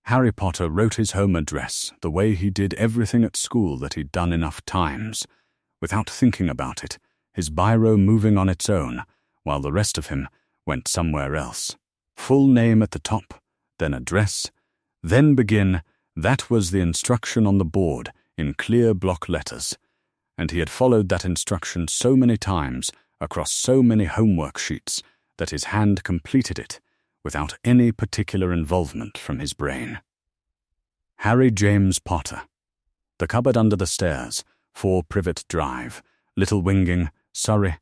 Harry Potter wrote his home address the way he did everything at school that he'd done enough times, without thinking about it, his biro moving on its own, while the rest of him went somewhere else. Full name at the top, then address, then begin. That was the instruction on the board in clear block letters, and he had followed that instruction so many times across so many homework sheets that his hand completed it without any particular involvement from his brain. Harry James Potter. The cupboard under the stairs, 4 Privet Drive, Little Winging, Surrey.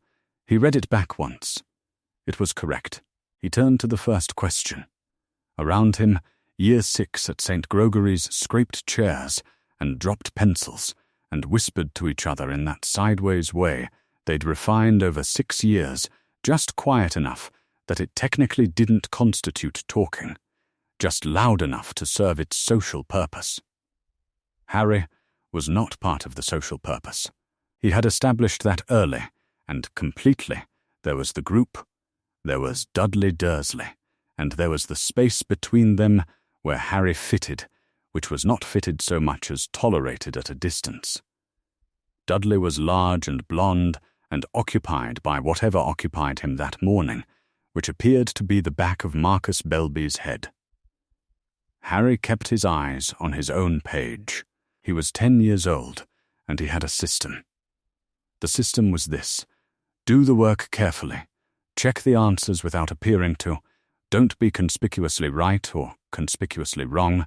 He read it back once. It was correct. He turned to the first question. Around him, Year 6 at St. Gregory's scraped chairs and dropped pencils and whispered to each other in that sideways way they'd refined over 6 years, just quiet enough that it technically didn't constitute talking, just loud enough to serve its social purpose. Harry was not part of the social purpose. He had established that early, and completely. There was the group, there was Dudley Dursley, and there was the space between them where Harry fitted, which was not fitted so much as tolerated at a distance. Dudley was large and blonde and occupied by whatever occupied him that morning, which appeared to be the back of Marcus Belby's head. Harry kept his eyes on his own page. He was 10 years old, and he had a system. The system was this: do the work carefully, check the answers without appearing to, don't be conspicuously right or conspicuously wrong,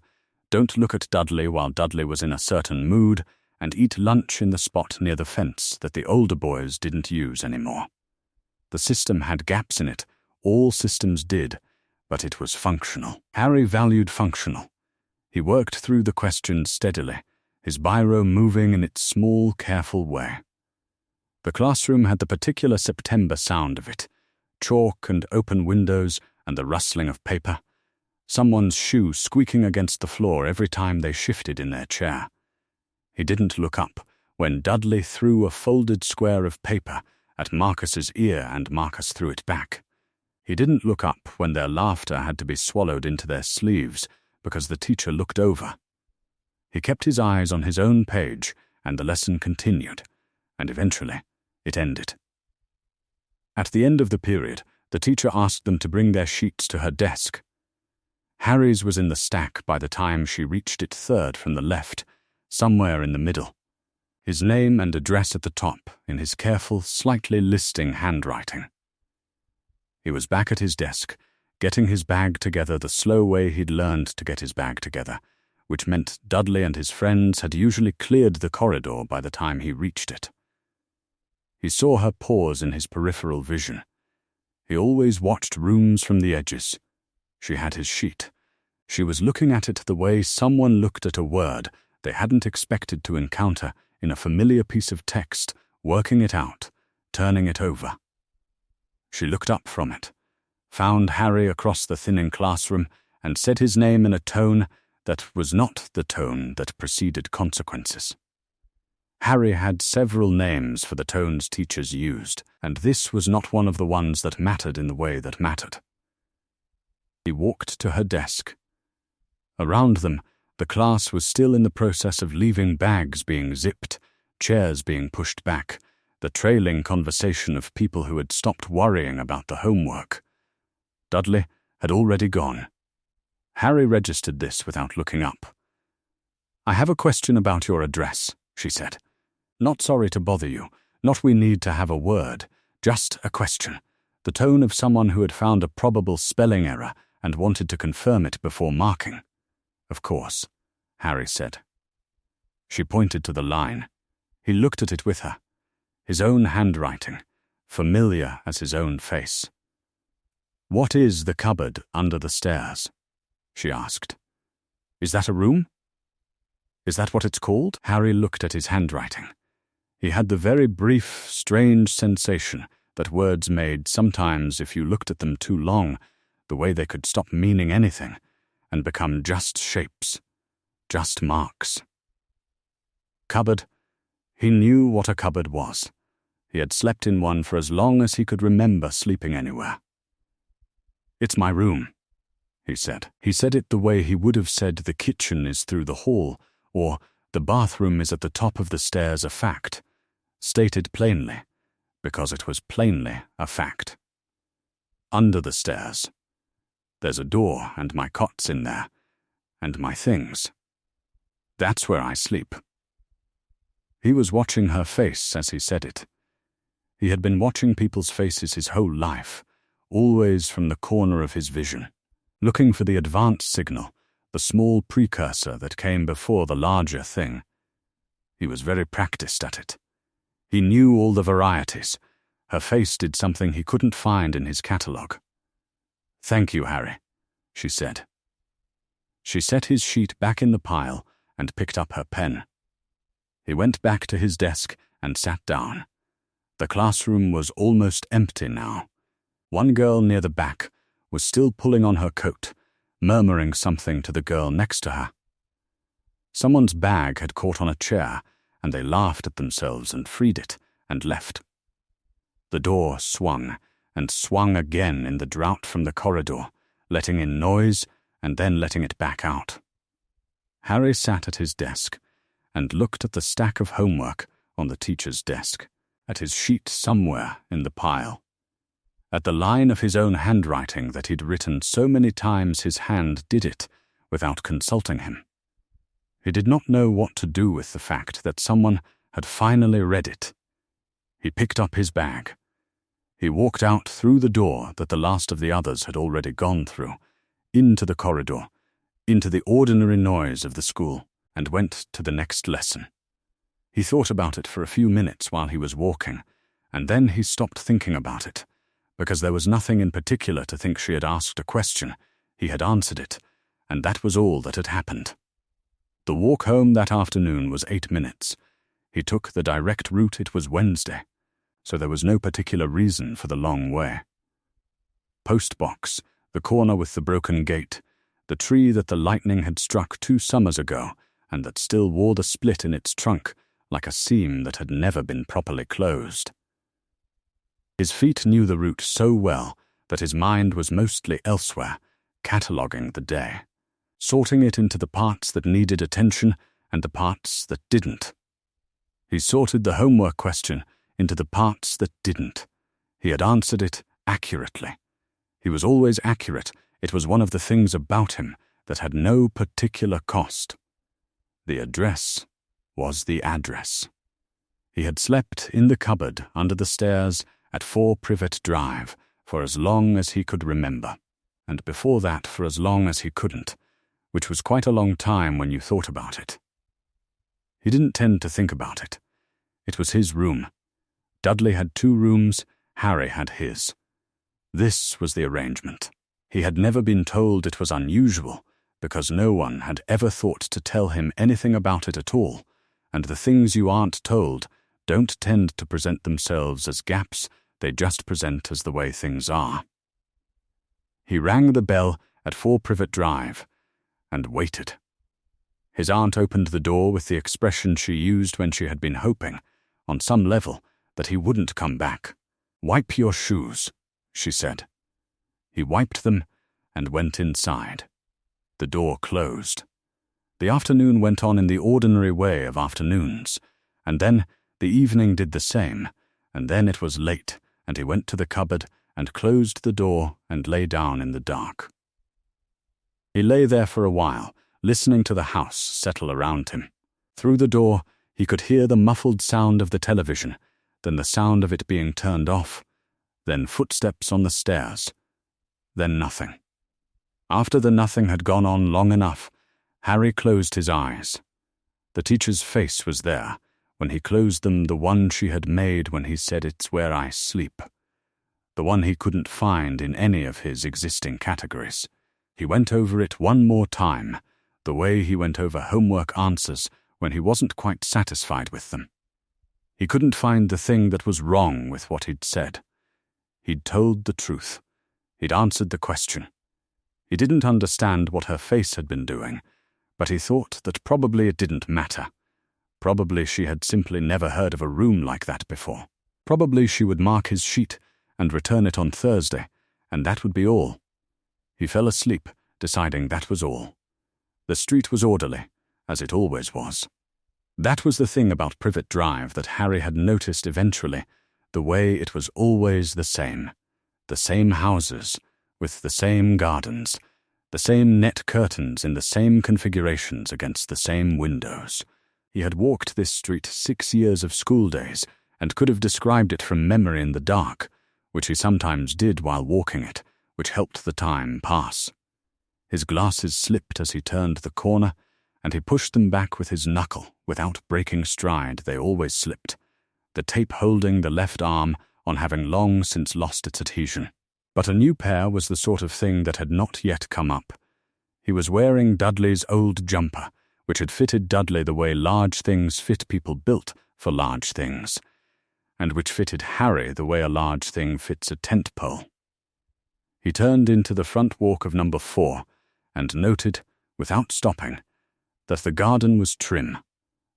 don't look at Dudley while Dudley was in a certain mood, and eat lunch in the spot near the fence that the older boys didn't use anymore. The system had gaps in it. All systems did, but it was functional. Harry valued functional. He worked through the questions steadily, his biro moving in its small, careful way. The classroom had the particular September sound of it, chalk and open windows and the rustling of paper, someone's shoe squeaking against the floor every time they shifted in their chair. He didn't look up when Dudley threw a folded square of paper at Marcus's ear and Marcus threw it back. He didn't look up when their laughter had to be swallowed into their sleeves because the teacher looked over. He kept his eyes on his own page, and the lesson continued, and eventually it ended. At the end of the period, the teacher asked them to bring their sheets to her desk. Harry's was in the stack by the time she reached it third from the left, somewhere in the middle. His name and address at the top in his careful, slightly listing handwriting. He was back at his desk, getting his bag together the slow way he'd learned to get his bag together, which meant Dudley and his friends had usually cleared the corridor by the time he reached it. He saw her pause in his peripheral vision. He always watched rooms from the edges. She had his sheet. She was looking at it the way someone looked at a word they hadn't expected to encounter in a familiar piece of text, working it out, turning it over. She looked up from it, found Harry across the thinning classroom, and said his name in a tone that was not the tone that preceded consequences. Harry had several names for the tones teachers used, and this was not one of the ones that mattered in the way that mattered. He walked to her desk. Around them, the class was still in the process of leaving bags being zipped, chairs being pushed back, the trailing conversation of people who had stopped worrying about the homework. Dudley had already gone. Harry registered this without looking up. "I have a question about your address," she said. "Not sorry to bother you, not we need to have a word, just a question, the tone of someone who had found a probable spelling error and wanted to confirm it before marking." "Of course," Harry said. She pointed to the line. He looked at it with her. His own handwriting, familiar as his own face. "What is the cupboard under the stairs?" she asked. "Is that a room? Is that what it's called?" Harry looked at his handwriting. He had the very brief, strange sensation that words made sometimes if you looked at them too long, the way they could stop meaning anything and become just shapes, just marks. Cupboard. He knew what a cupboard was. He had slept in one for as long as he could remember sleeping anywhere. "It's my room," he said. He said it the way he would have said the kitchen is through the hall, or the bathroom is at the top of the stairs a fact, stated plainly, because it was plainly a fact. Under the stairs. There's a door, and my cot's in there, and my things. That's where I sleep. He was watching her face as he said it. He had been watching people's faces his whole life, always from the corner of his vision, looking for the advance signal, the small precursor that came before the larger thing. He was very practiced at it. He knew all the varieties. Her face did something he couldn't find in his catalogue. "Thank you, Harry," she said. She set his sheet back in the pile and picked up her pen. He went back to his desk and sat down. The classroom was almost empty now. One girl near the back was still pulling on her coat, murmuring something to the girl next to her. Someone's bag had caught on a chair, and they laughed at themselves and freed it and left. The door swung and swung again in the drought from the corridor, letting in noise and then letting it back out. Harry sat at his desk and looked at the stack of homework on the teacher's desk, at his sheet somewhere in the pile, at the line of his own handwriting that he'd written so many times his hand did it without consulting him. He did not know what to do with the fact that someone had finally read it. He picked up his bag. He walked out through the door that the last of the others had already gone through, into the corridor, into the ordinary noise of the school, and went to the next lesson. He thought about it for a few minutes while he was walking, and then he stopped thinking about it, because there was nothing in particular to think. She had asked a question, he had answered it, and that was all that had happened. The walk home that afternoon was 8 minutes. He took the direct route. It was Wednesday, so there was no particular reason for the long way. Postbox, the corner with the broken gate, the tree that the lightning had struck 2 summers ago and that still wore the split in its trunk like a seam that had never been properly closed. His feet knew the route so well that his mind was mostly elsewhere, cataloguing the day, sorting it into the parts that needed attention and the parts that didn't. He sorted the homework question into the parts that didn't. He had answered it accurately. He was always accurate. It was one of the things about him that had no particular cost. The address was the address. He had slept in the cupboard under the stairs at 4 Privet Drive for as long as he could remember, and before that for as long as he couldn't, which was quite a long time when you thought about it. He didn't tend to think about it. It was his room. Dudley had 2 rooms, Harry had his. This was the arrangement. He had never been told it was unusual, because no one had ever thought to tell him anything about it at all, and the things you aren't told don't tend to present themselves as gaps, they just present as the way things are. He rang the bell at 4 Privet Drive and waited. His aunt opened the door with the expression she used when she had been hoping, on some level, that he wouldn't come back. "Wipe your shoes," she said. He wiped them and went inside. The door closed. The afternoon went on in the ordinary way of afternoons, and then the evening did the same, and then it was late, and he went to the cupboard and closed the door and lay down in the dark. He lay there for a while, listening to the house settle around him. Through the door, he could hear the muffled sound of the television, then the sound of it being turned off, then footsteps on the stairs, then nothing. After the nothing had gone on long enough, Harry closed his eyes. The teacher's face was there, when he closed them, the one she had made when he said, "It's where I sleep," the one he couldn't find in any of his existing categories. He went over it one more time, the way he went over homework answers when he wasn't quite satisfied with them. He couldn't find the thing that was wrong with what he'd said. He'd told the truth. He'd answered the question. He didn't understand what her face had been doing, but he thought that probably it didn't matter. Probably she had simply never heard of a room like that before. Probably she would mark his sheet and return it on Thursday, and that would be all. He fell asleep, deciding that was all. The street was orderly, as it always was. That was the thing about Privet Drive that Harry had noticed eventually, the way it was always the same. The same houses, with the same gardens, the same net curtains in the same configurations against the same windows. He had walked this street 6 years of school days, and could have described it from memory in the dark, which he sometimes did while walking it, which helped the time pass. His glasses slipped as he turned the corner, and he pushed them back with his knuckle. Without breaking stride, they always slipped, the tape holding the left arm on having long since lost its adhesion. But a new pair was the sort of thing that had not yet come up. He was wearing Dudley's old jumper, which had fitted Dudley the way large things fit people built for large things, and which fitted Harry the way a large thing fits a tent pole. He turned into the front walk of number 4 and noted, without stopping, that the garden was trim,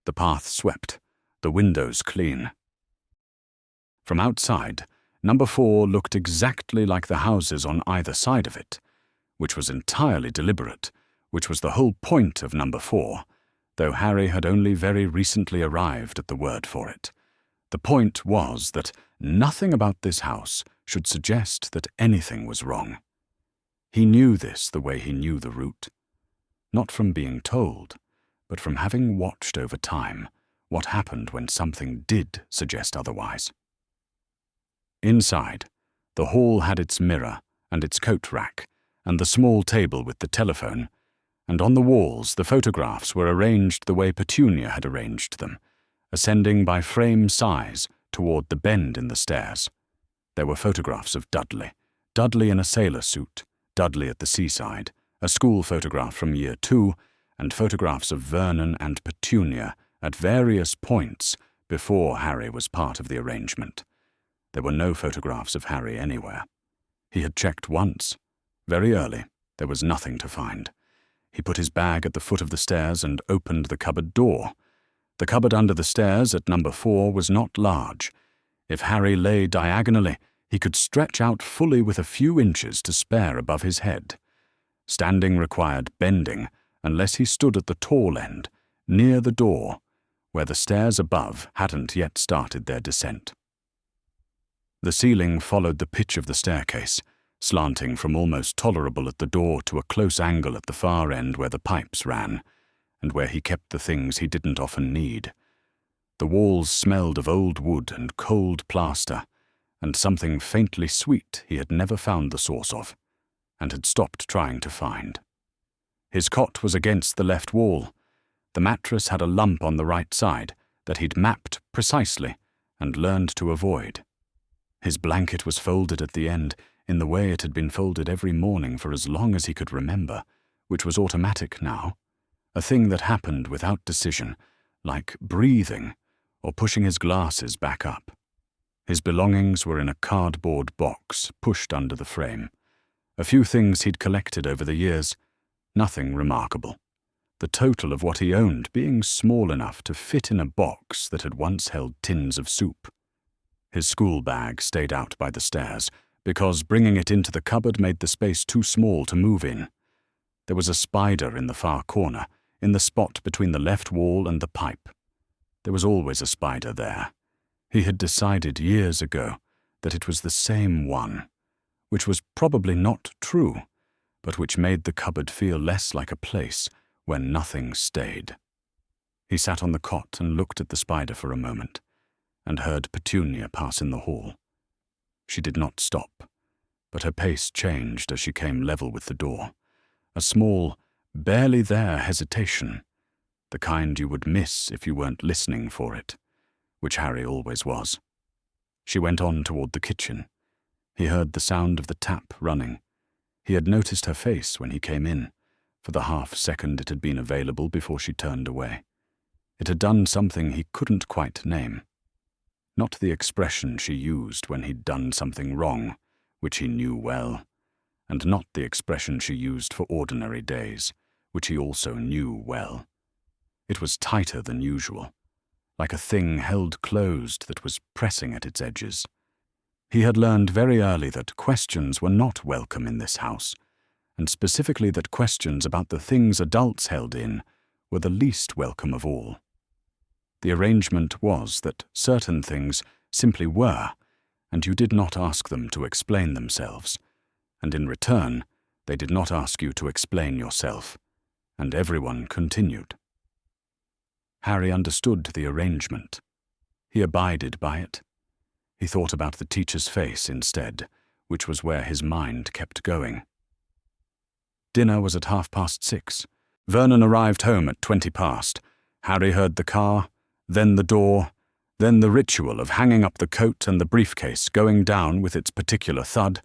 the path swept, the windows clean. From outside, number 4 looked exactly like the houses on either side of it, which was entirely deliberate, which was the whole point of number 4, though Harry had only very recently arrived at the word for it. The point was that nothing about this house should suggest that anything was wrong. He knew this the way he knew the route, not from being told, but from having watched over time what happened when something did suggest otherwise. Inside, the hall had its mirror and its coat rack, and the small table with the telephone, and on the walls the photographs were arranged the way Petunia had arranged them, ascending by frame size toward the bend in the stairs. There were photographs of Dudley in a sailor suit, Dudley at the seaside, a school photograph from year 2, and photographs of Vernon and Petunia at various points before Harry was part of the arrangement. There were no photographs of Harry anywhere. He had checked once. Very early, there was nothing to find. He put his bag at the foot of the stairs and opened the cupboard door. The cupboard under the stairs at number 4 was not large. If Harry lay diagonally, he could stretch out fully with a few inches to spare above his head. Standing required bending, unless he stood at the tall end, near the door, where the stairs above hadn't yet started their descent. The ceiling followed the pitch of the staircase, slanting from almost tolerable at the door to a close angle at the far end where the pipes ran, and where he kept the things he didn't often need. The walls smelled of old wood and cold plaster, and something faintly sweet he had never found the source of, and had stopped trying to find. His cot was against the left wall. The mattress had a lump on the right side that he'd mapped precisely and learned to avoid. His blanket was folded at the end in the way it had been folded every morning for as long as he could remember, which was automatic now, a thing that happened without decision, like breathing or pushing his glasses back up. His belongings were in a cardboard box pushed under the frame. A few things he'd collected over the years, nothing remarkable. The total of what he owned being small enough to fit in a box that had once held tins of soup. His school bag stayed out by the stairs, because bringing it into the cupboard made the space too small to move in. There was a spider in the far corner, in the spot between the left wall and the pipe. There was always a spider there. He had decided years ago that it was the same one, which was probably not true, but which made the cupboard feel less like a place where nothing stayed. He sat on the cot and looked at the spider for a moment, and heard Petunia pass in the hall. She did not stop, but her pace changed as she came level with the door. A small, barely there hesitation, the kind you would miss if you weren't listening for it, which Harry always was. She went on toward the kitchen. He heard the sound of the tap running. He had noticed her face when he came in, for the half-second it had been available before she turned away. It had done something he couldn't quite name. Not the expression she used when he'd done something wrong, which he knew well, and not the expression she used for ordinary days, which he also knew well. It was tighter than usual, like a thing held closed that was pressing at its edges. He had learned very early that questions were not welcome in this house, and specifically that questions about the things adults held in were the least welcome of all. The arrangement was that certain things simply were, and you did not ask them to explain themselves, and in return, they did not ask you to explain yourself, and everyone continued. Harry understood the arrangement. He abided by it. He thought about the teacher's face instead, which was where his mind kept going. Dinner was at 6:30. Vernon arrived home at 20 past. Harry heard the car, then the door, then the ritual of hanging up the coat and the briefcase going down with its particular thud,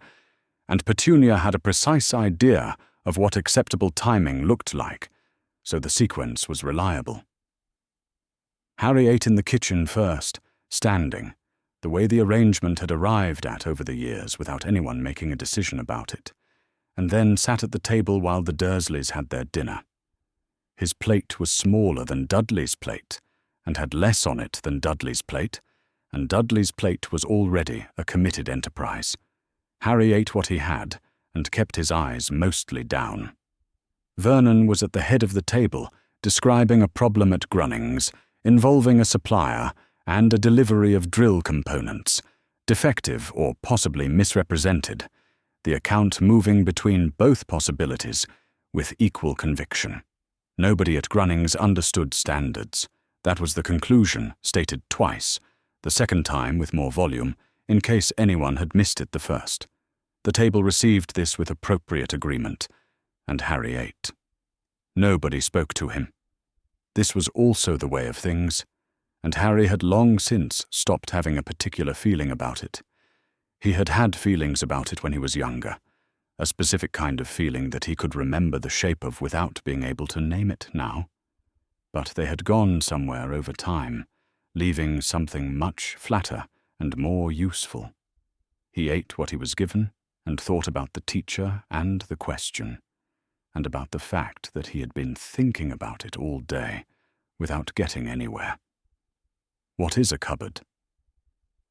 and Petunia had a precise idea of what acceptable timing looked like, so the sequence was reliable. Harry ate in the kitchen first, standing, the way the arrangement had arrived at over the years without anyone making a decision about it, and then sat at the table while the Dursleys had their dinner. His plate was smaller than Dudley's plate, and had less on it than Dudley's plate, and Dudley's plate was already a committed enterprise. Harry ate what he had, and kept his eyes mostly down. Vernon was at the head of the table, describing a problem at Grunnings, involving a supplier and a delivery of drill components, defective or possibly misrepresented, the account moving between both possibilities with equal conviction. Nobody at Grunnings understood standards. That was the conclusion, stated twice, the second time with more volume, in case anyone had missed it the first. The table received this with appropriate agreement, and Harry ate. Nobody spoke to him. This was also the way of things, and Harry had long since stopped having a particular feeling about it. He had had feelings about it when he was younger, a specific kind of feeling that he could remember the shape of without being able to name it now. But they had gone somewhere over time, leaving something much flatter and more useful. He ate what he was given and thought about the teacher and the question, and about the fact that he had been thinking about it all day without getting anywhere. What is a cupboard?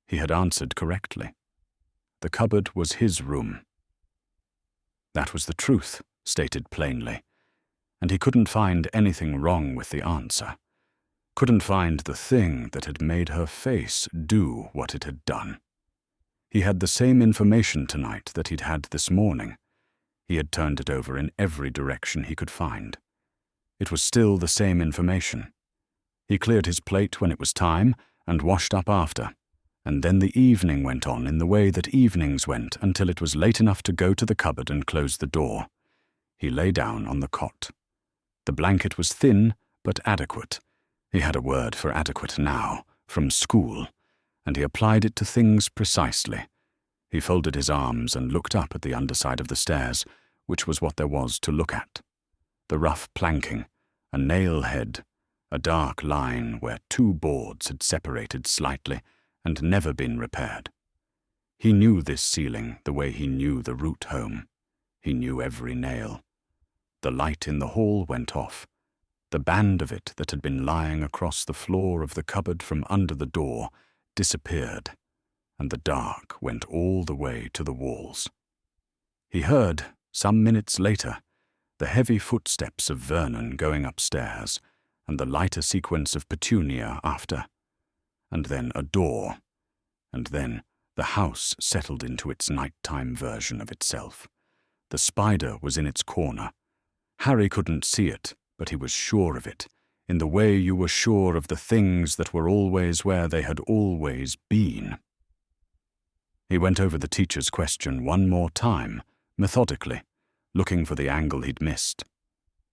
He had answered correctly. The cupboard was his room. That was the truth, stated plainly, and he couldn't find anything wrong with the answer. Couldn't find the thing that had made her face do what it had done. He had the same information tonight that he'd had this morning. He had turned it over in every direction he could find. It was still the same information. He cleared his plate when it was time and washed up after, and then the evening went on in the way that evenings went until it was late enough to go to the cupboard and close the door. He lay down on the cot. The blanket was thin but adequate. He had a word for adequate now, from school, and he applied it to things precisely. He folded his arms and looked up at the underside of the stairs, which was what there was to look at. The rough planking, a nail head, a dark line where two boards had separated slightly and never been repaired. He knew this ceiling the way he knew the route home. He knew every nail. The light in the hall went off. The band of it that had been lying across the floor of the cupboard from under the door disappeared, and the dark went all the way to the walls. He heard, some minutes later, the heavy footsteps of Vernon going upstairs, and the lighter sequence of Petunia after, and then a door, and then the house settled into its nighttime version of itself. The spider was in its corner. Harry couldn't see it, but he was sure of it, in the way you were sure of the things that were always where they had always been. He went over the teacher's question one more time, methodically, looking for the angle he'd missed.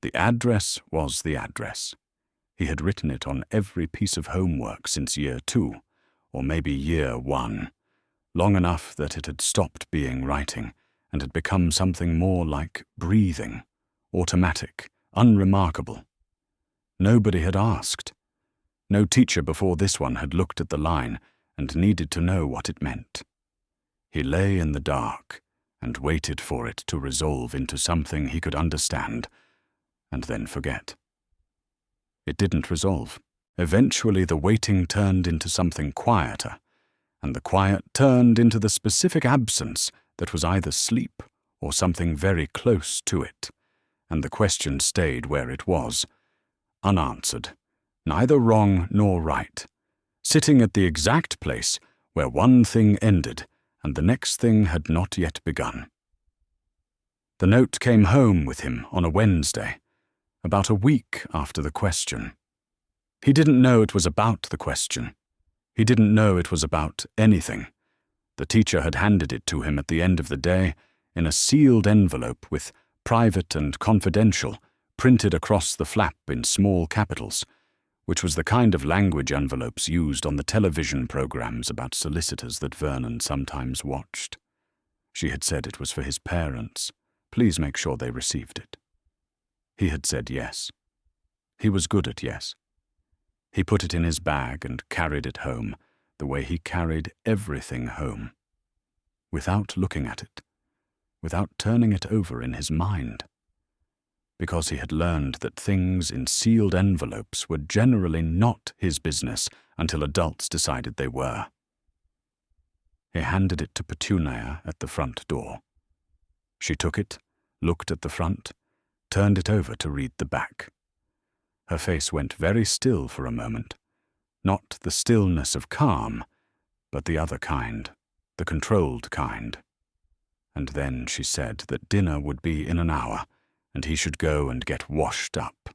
The address was the address. He had written it on every piece of homework since year 2, or maybe year 1, long enough that it had stopped being writing and had become something more like breathing, automatic, unremarkable. Nobody had asked. No teacher before this one had looked at the line and needed to know what it meant. He lay in the dark and waited for it to resolve into something he could understand and then forget. It didn't resolve. Eventually the waiting turned into something quieter, and the quiet turned into the specific absence that was either sleep or something very close to it, and the question stayed where it was, unanswered, neither wrong nor right, sitting at the exact place where one thing ended and the next thing had not yet begun. The note came home with him on a Wednesday, about a week after the question. He didn't know it was about the question. He didn't know it was about anything. The teacher had handed it to him at the end of the day in a sealed envelope with "Private and Confidential" printed across the flap in small capitals, which was the kind of language envelopes used on the television programs about solicitors that Vernon sometimes watched. She had said it was for his parents. Please make sure they received it. He had said yes. He was good at yes. He put it in his bag and carried it home, the way he carried everything home, without looking at it, without turning it over in his mind, because he had learned that things in sealed envelopes were generally not his business until adults decided they were. He handed it to Petunia at the front door. She took it, looked at the front, turned it over to read the back. Her face went very still for a moment, not the stillness of calm, but the other kind, the controlled kind. And then she said that dinner would be in an hour, and he should go and get washed up.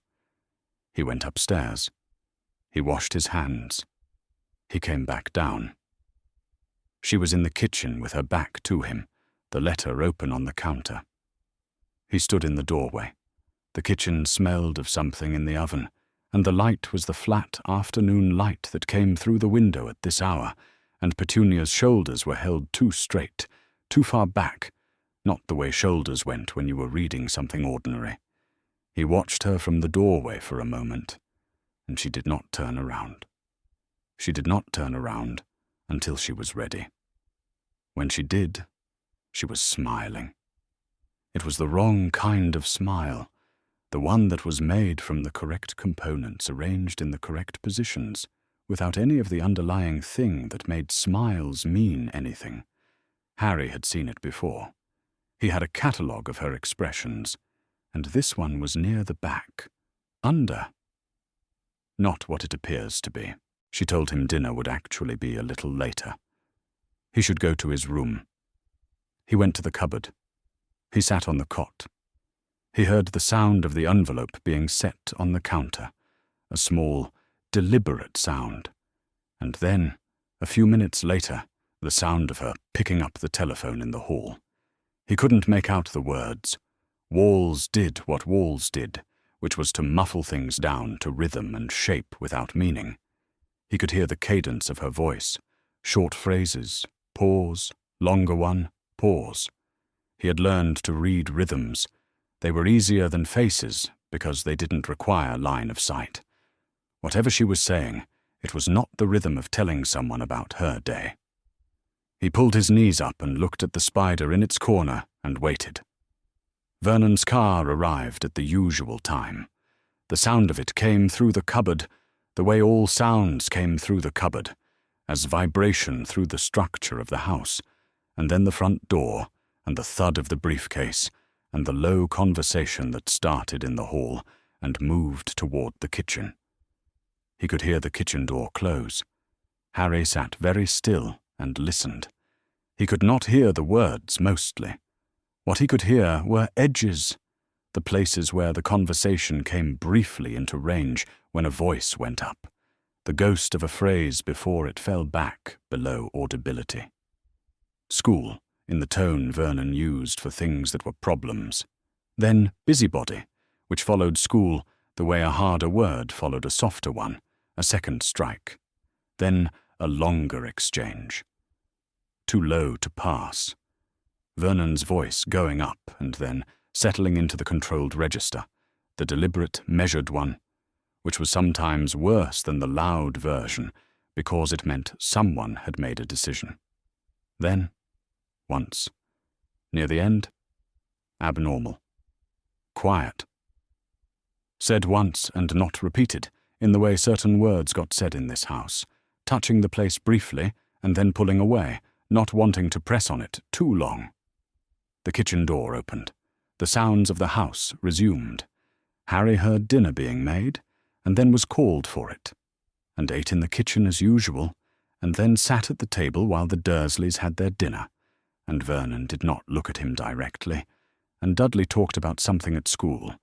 He went upstairs. He washed his hands. He came back down. She was in the kitchen with her back to him, the letter open on the counter. He stood in the doorway. The kitchen smelled of something in the oven, and the light was the flat afternoon light that came through the window at this hour, and Petunia's shoulders were held too straight, too far back, not the way shoulders went when you were reading something ordinary. He watched her from the doorway for a moment, and she did not turn around. She did not turn around until she was ready. When she did, she was smiling. It was the wrong kind of smile, the one that was made from the correct components arranged in the correct positions, without any of the underlying thing that made smiles mean anything. Harry had seen it before. He had a catalogue of her expressions, and this one was near the back, under. Not what it appears to be. She told him dinner would actually be a little later. He should go to his room. He went to the cupboard. He sat on the cot. He heard the sound of the envelope being set on the counter, a small, deliberate sound, and then, a few minutes later, the sound of her picking up the telephone in the hall. He couldn't make out the words. Walls did what walls did, which was to muffle things down to rhythm and shape without meaning. He could hear the cadence of her voice, short phrases, pause, longer one, pause. He had learned to read rhythms. They were easier than faces because they didn't require line of sight. Whatever she was saying, it was not the rhythm of telling someone about her day. He pulled his knees up and looked at the spider in its corner and waited. Vernon's car arrived at the usual time. The sound of it came through the cupboard, the way all sounds came through the cupboard, as vibration through the structure of the house, and then the front door, and the thud of the briefcase, and the low conversation that started in the hall and moved toward the kitchen. He could hear the kitchen door close. Harry sat very still and listened. He could not hear the words mostly. What he could hear were edges, the places where the conversation came briefly into range when a voice went up, the ghost of a phrase before it fell back below audibility. School, in the tone Vernon used for things that were problems. Then busybody, which followed school the way a harder word followed a softer one, a second strike. Then a longer exchange. Too low to pass. Vernon's voice going up and then settling into the controlled register, the deliberate, measured one, which was sometimes worse than the loud version because it meant someone had made a decision. Then, once, near the end, abnormal. Quiet. Said once and not repeated, in the way certain words got said in this house, touching the place briefly and then pulling away, not wanting to press on it too long. The kitchen door opened. The sounds of the house resumed. Harry heard dinner being made, and then was called for it, and ate in the kitchen as usual, and then sat at the table while the Dursleys had their dinner, and Vernon did not look at him directly, and Dudley talked about something at school,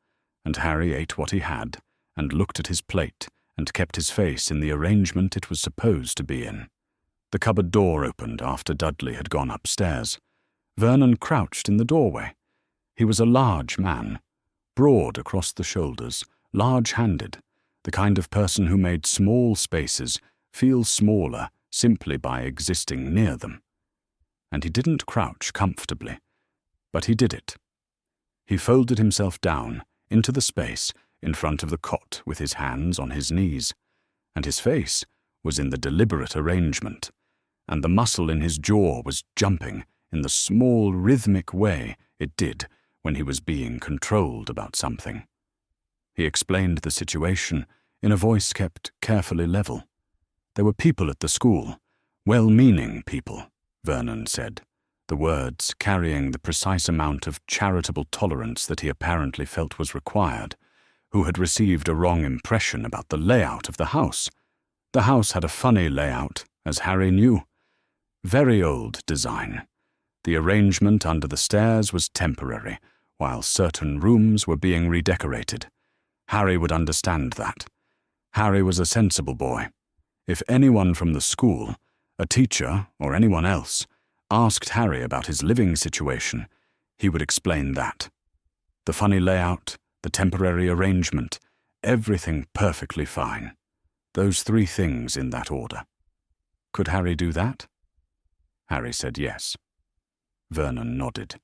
and Harry ate what he had, and looked at his plate, and kept his face in the arrangement it was supposed to be in. The cupboard door opened after Dudley had gone upstairs. Vernon crouched in the doorway. He was a large man, broad across the shoulders, large-handed, the kind of person who made small spaces feel smaller simply by existing near them. And he didn't crouch comfortably, but he did it. He folded himself down into the space in front of the cot with his hands on his knees, and his face was in the deliberate arrangement, and the muscle in his jaw was jumping in the small rhythmic way it did when he was being controlled about something. He explained the situation in a voice kept carefully level. There were people at the school, well-meaning people, Vernon said, the words carrying the precise amount of charitable tolerance that he apparently felt was required, who had received a wrong impression about the layout of the house. The house had a funny layout, as Harry knew. Very old design. The arrangement under the stairs was temporary, while certain rooms were being redecorated. Harry would understand that. Harry was a sensible boy. If anyone from the school, a teacher or anyone else, asked Harry about his living situation, he would explain that. The funny layout, the temporary arrangement, everything perfectly fine. Those three things in that order. Could Harry do that? Harry said yes. Vernon nodded.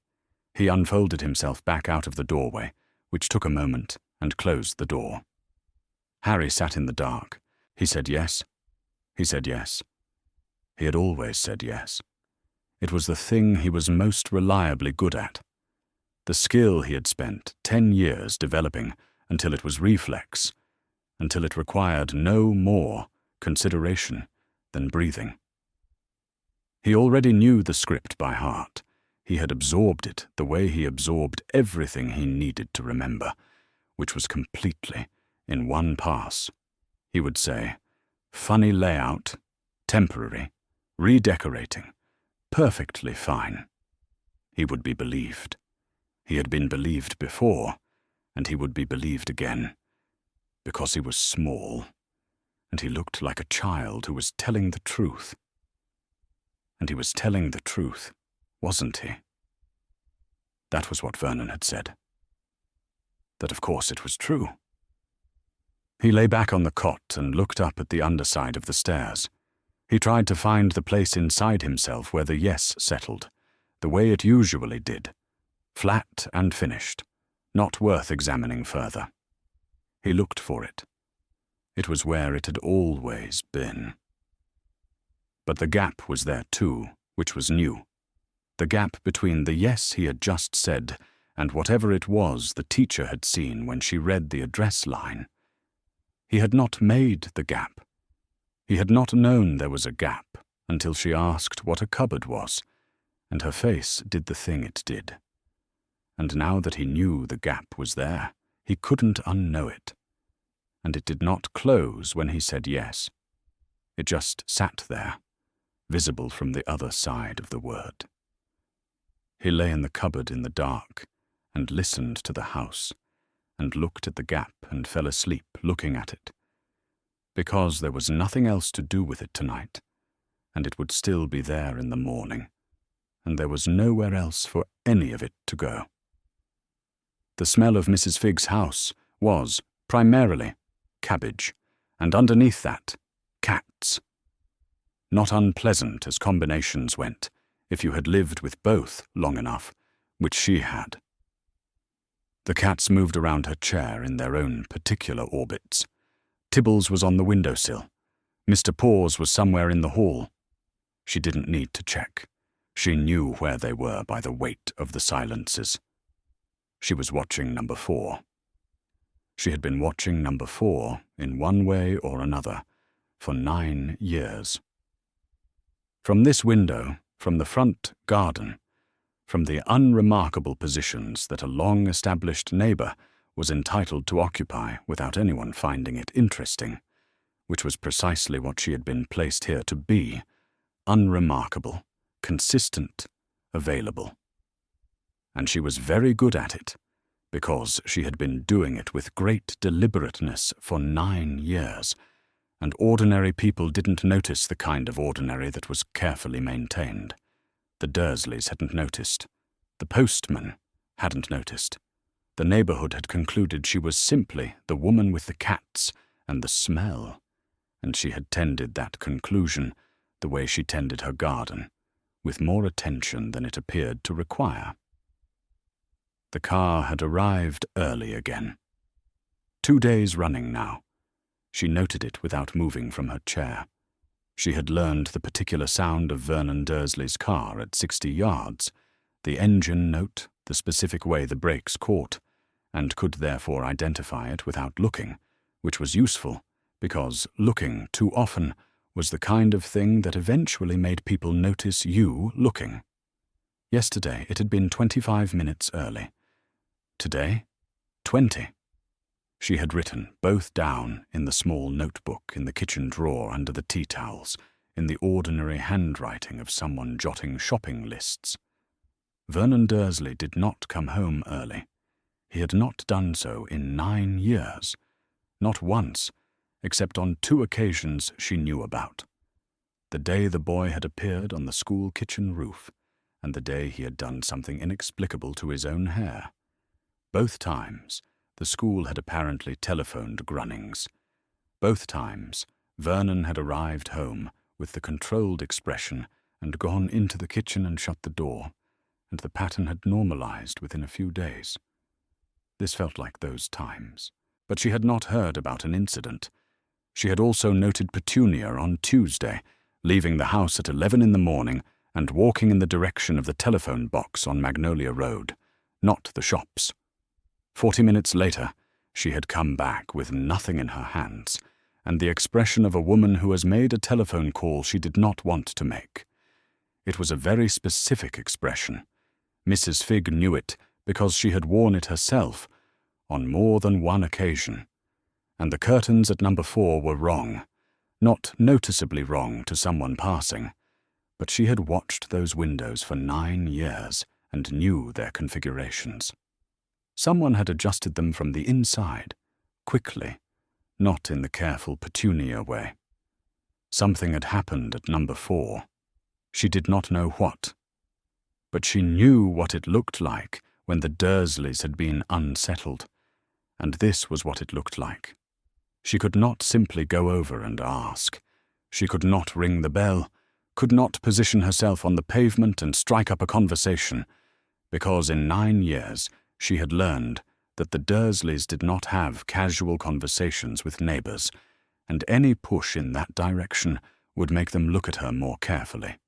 He unfolded himself back out of the doorway, which took a moment, and closed the door. Harry sat in the dark. He said yes. He said yes. He had always said yes. It was the thing he was most reliably good at. The skill he had spent 10 years developing until it was reflex, until it required no more consideration than breathing. He already knew the script by heart. He had absorbed it the way he absorbed everything he needed to remember, which was completely in one pass. He would say, funny layout, temporary, redecorating, perfectly fine. He would be believed. He had been believed before, and he would be believed again, because he was small, and he looked like a child who was telling the truth. And he was telling the truth, wasn't he? That was what Vernon had said. That of course it was true. He lay back on the cot and looked up at the underside of the stairs. He tried to find the place inside himself where the yes settled, the way it usually did, flat and finished, not worth examining further. He looked for it. It was where it had always been. But the gap was there too, which was new. The gap between the yes he had just said and whatever it was the teacher had seen when she read the address line. He had not made the gap. He had not known there was a gap until she asked what a cupboard was, and her face did the thing it did. And now that he knew the gap was there, he couldn't unknow it. And it did not close when he said yes. It just sat there, visible from the other side of the word. He lay in the cupboard in the dark and listened to the house and looked at the gap and fell asleep looking at it, because there was nothing else to do with it tonight, and it would still be there in the morning, and there was nowhere else for any of it to go. The smell of Mrs. Figg's house was, primarily, cabbage, and underneath that, cats. Not unpleasant as combinations went, if you had lived with both long enough, which she had. The cats moved around her chair in their own particular orbits. Tibbles was on the windowsill. Mr. Paws was somewhere in the hall. She didn't need to check. She knew where they were by the weight of the silences. She was watching number 4. She had been watching number 4 in one way or another for 9 years. From this window, from the front garden, from the unremarkable positions that a long-established neighbor was entitled to occupy without anyone finding it interesting, which was precisely what she had been placed here to be: unremarkable, consistent, available. And she was very good at it, because she had been doing it with great deliberateness for 9 years, and ordinary people didn't notice the kind of ordinary that was carefully maintained. The Dursleys hadn't noticed. The postman hadn't noticed. The neighborhood had concluded she was simply the woman with the cats and the smell, and she had tended that conclusion the way she tended her garden, with more attention than it appeared to require. The car had arrived early again. 2 days running now. She noted it without moving from her chair. She had learned the particular sound of Vernon Dursley's car at 60 yards, the engine note, the specific way the brakes caught, and could therefore identify it without looking, which was useful, because looking too often was the kind of thing that eventually made people notice you looking. Yesterday it had been 25 minutes early. Today, 20. She had written both down in the small notebook in the kitchen drawer under the tea towels, in the ordinary handwriting of someone jotting shopping lists. Vernon Dursley did not come home early. He had not done so in 9 years. Not once, except on 2 occasions she knew about. The day the boy had appeared on the school kitchen roof, and the day he had done something inexplicable to his own hair. Both times, the school had apparently telephoned Grunnings. Both times, Vernon had arrived home with the controlled expression and gone into the kitchen and shut the door, and the pattern had normalized within a few days. This felt like those times. But she had not heard about an incident. She had also noted Petunia on Tuesday, leaving the house at 11 in the morning and walking in the direction of the telephone box on Magnolia Road, not the shops. 40 minutes later, she had come back with nothing in her hands, and the expression of a woman who has made a telephone call she did not want to make. It was a very specific expression. Mrs. Figg knew it because she had worn it herself on more than one occasion, and the curtains at number 4 were wrong, not noticeably wrong to someone passing, but she had watched those windows for 9 years and knew their configurations. Someone had adjusted them from the inside, quickly, not in the careful Petunia way. Something had happened at number 4. She did not know what, but she knew what it looked like when the Dursleys had been unsettled, and this was what it looked like. She could not simply go over and ask. She could not ring the bell, could not position herself on the pavement and strike up a conversation, because in 9 years she had learned that the Dursleys did not have casual conversations with neighbors, and any push in that direction would make them look at her more carefully.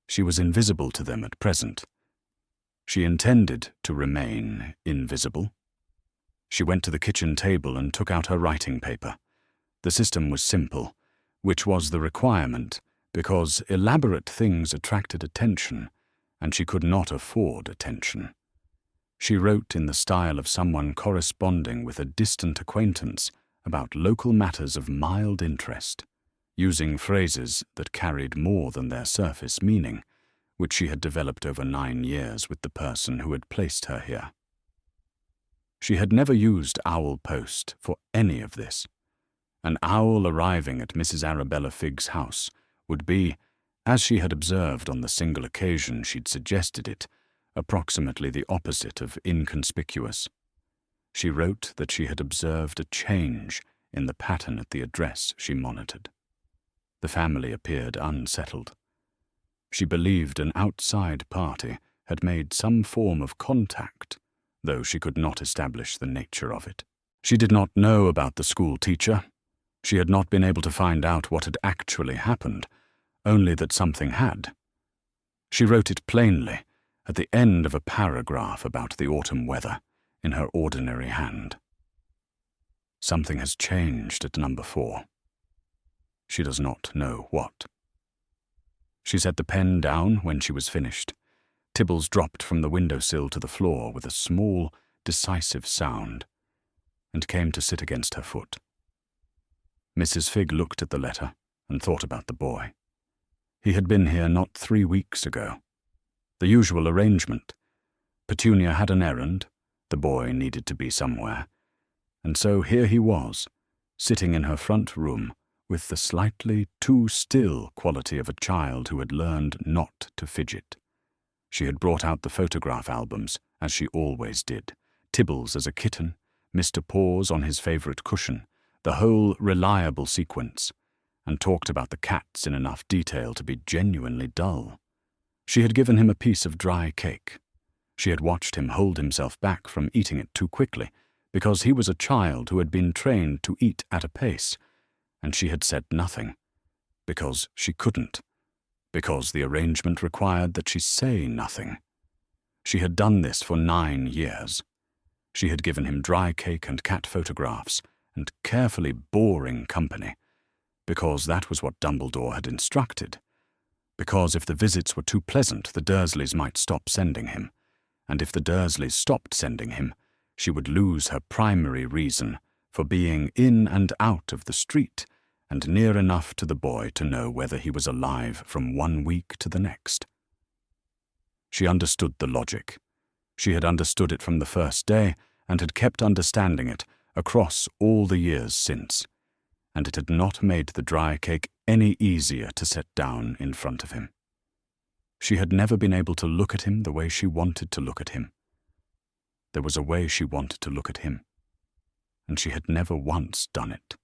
She was invisible to them at present. She intended to remain invisible. She went to the kitchen table and took out her writing paper. The system was simple, which was the requirement, because elaborate things attracted attention, and she could not afford attention. She wrote in the style of someone corresponding with a distant acquaintance about local matters of mild interest, using phrases that carried more than their surface meaning, which she had developed over 9 years with the person who had placed her here. She had never used Owl Post for any of this. An owl arriving at Mrs. Arabella Figg's house would be, as she had observed on the single occasion she'd suggested it, approximately the opposite of inconspicuous. She wrote that she had observed a change in the pattern at the address she monitored. The family appeared unsettled. She believed an outside party had made some form of contact, though she could not establish the nature of it. She did not know about the school teacher. She had not been able to find out what had actually happened, only that something had. She wrote it plainly, at the end of a paragraph about the autumn weather, in her ordinary hand. Something has changed at number 4. She does not know what. She set the pen down when she was finished, Tibbles dropped from the windowsill to the floor with a small, decisive sound, and came to sit against her foot. Mrs. Figg looked at the letter and thought about the boy. He had been here not 3 weeks ago. The usual arrangement. Petunia had an errand, the boy needed to be somewhere, and so here he was, sitting in her front room with the slightly too still quality of a child who had learned not to fidget. She had brought out the photograph albums, as she always did, Tibbles as a kitten, Mr. Paws on his favourite cushion, the whole reliable sequence, and talked about the cats in enough detail to be genuinely dull. She had given him a piece of dry cake. She had watched him hold himself back from eating it too quickly, because he was a child who had been trained to eat at a pace, and she had said nothing, because she couldn't, because the arrangement required that she say nothing. She had done this for 9 years. She had given him dry cake and cat photographs, and carefully boring company, because that was what Dumbledore had instructed, because if the visits were too pleasant, the Dursleys might stop sending him, and if the Dursleys stopped sending him, she would lose her primary reason for being in and out of the street and near enough to the boy to know whether he was alive from 1 week to the next. She understood the logic. She had understood it from the first day and had kept understanding it across all the years since, and it had not made the dry cake any easier to set down in front of him. She had never been able to look at him the way she wanted to look at him. There was a way she wanted to look at him, and she had never once done it.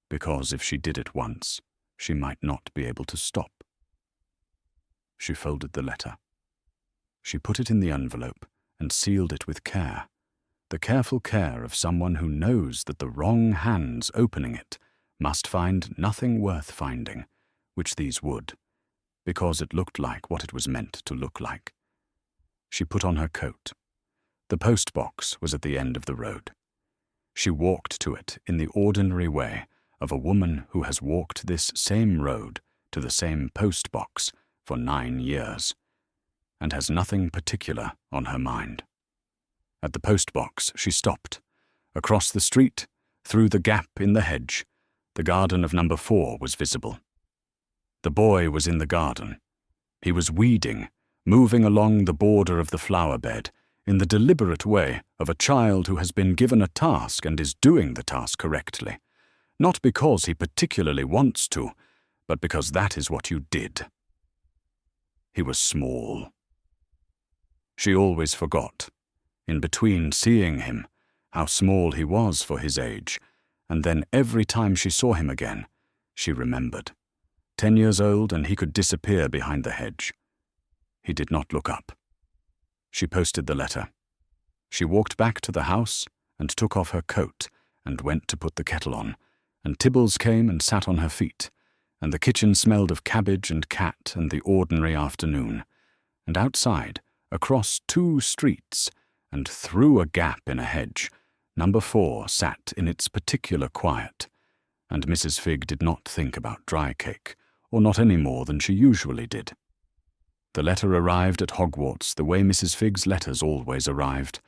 Because if she did it once, she might not be able to stop. She folded the letter. She put it in the envelope and sealed it with care, the careful care of someone who knows that the wrong hands opening it must find nothing worth finding, which these would, because it looked like what it was meant to look like. She put on her coat. The post box was at the end of the road. She walked to it in the ordinary way of a woman who has walked this same road to the same post box for 9 years, and has nothing particular on her mind. At the post box she stopped. Across the street, through the gap in the hedge, the garden of number 4 was visible. The boy was in the garden. He was weeding, moving along the border of the flower bed, in the deliberate way of a child who has been given a task and is doing the task correctly, not because he particularly wants to, but because that is what you did. He was small. She always forgot, in between seeing him, how small he was for his age, and then every time she saw him again, she remembered. 10 years old, and he could disappear behind the hedge. He did not look up. She posted the letter. She walked back to the house and took off her coat and went to put the kettle on, and Tibbles came and sat on her feet, and the kitchen smelled of cabbage and cat and the ordinary afternoon, and outside, across 2 streets, and through a gap in a hedge, number 4 sat in its particular quiet, and Mrs. Figg did not think about dry cake, or not any more than she usually did. The letter arrived at Hogwarts the way Mrs. Figg's letters always arrived,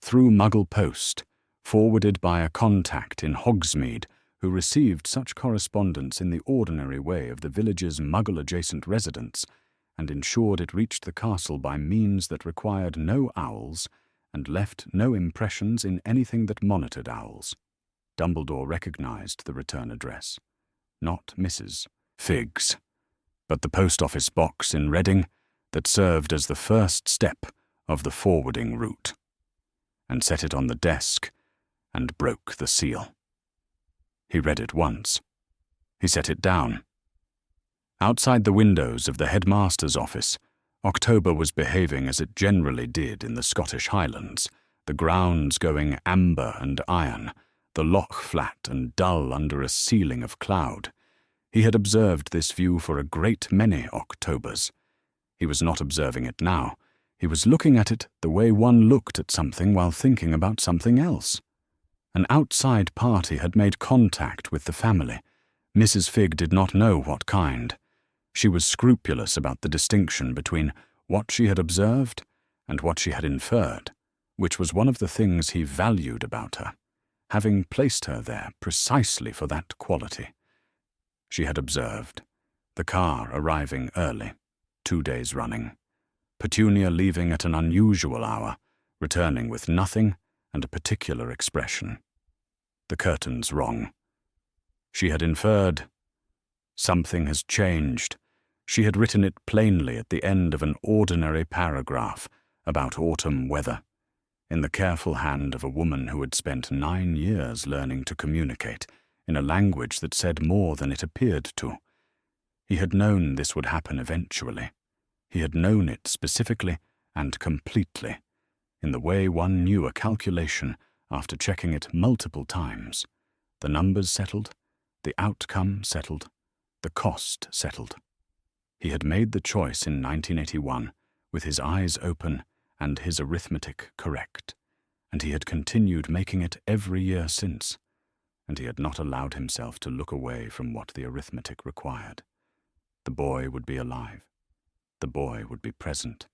through Muggle post, forwarded by a contact in Hogsmeade who received such correspondence in the ordinary way of the village's Muggle-adjacent residents, and ensured it reached the castle by means that required no owls and left no impressions in anything that monitored owls. Dumbledore recognized the return address. Not Mrs. Figg's, but the post office box in Reading that served as the first step of the forwarding route, and set it on the desk and broke the seal. He read it once. He set it down. Outside the windows of the headmaster's office, October was behaving as it generally did in the Scottish Highlands, the grounds going amber and iron, the loch flat and dull under a ceiling of cloud. He had observed this view for a great many Octobers. He was not observing it now. He was looking at it the way one looked at something while thinking about something else. An outside party had made contact with the family. Mrs. Figg did not know what kind. She was scrupulous about the distinction between what she had observed and what she had inferred, which was one of the things he valued about her, having placed her there precisely for that quality. She had observed the car arriving early, 2 days running, Petunia leaving at an unusual hour, returning with nothing and a particular expression. The curtains wrong. She had inferred, something has changed. She had written it plainly at the end of an ordinary paragraph about autumn weather, in the careful hand of a woman who had spent 9 years learning to communicate in a language that said more than it appeared to. He had known this would happen eventually. He had known it specifically and completely, in the way one knew a calculation after checking it multiple times. The numbers settled, the outcome settled, the cost settled. He had made the choice in 1981 with his eyes open and his arithmetic correct, and he had continued making it every year since, and he had not allowed himself to look away from what the arithmetic required. The boy would be alive. The boy would be present.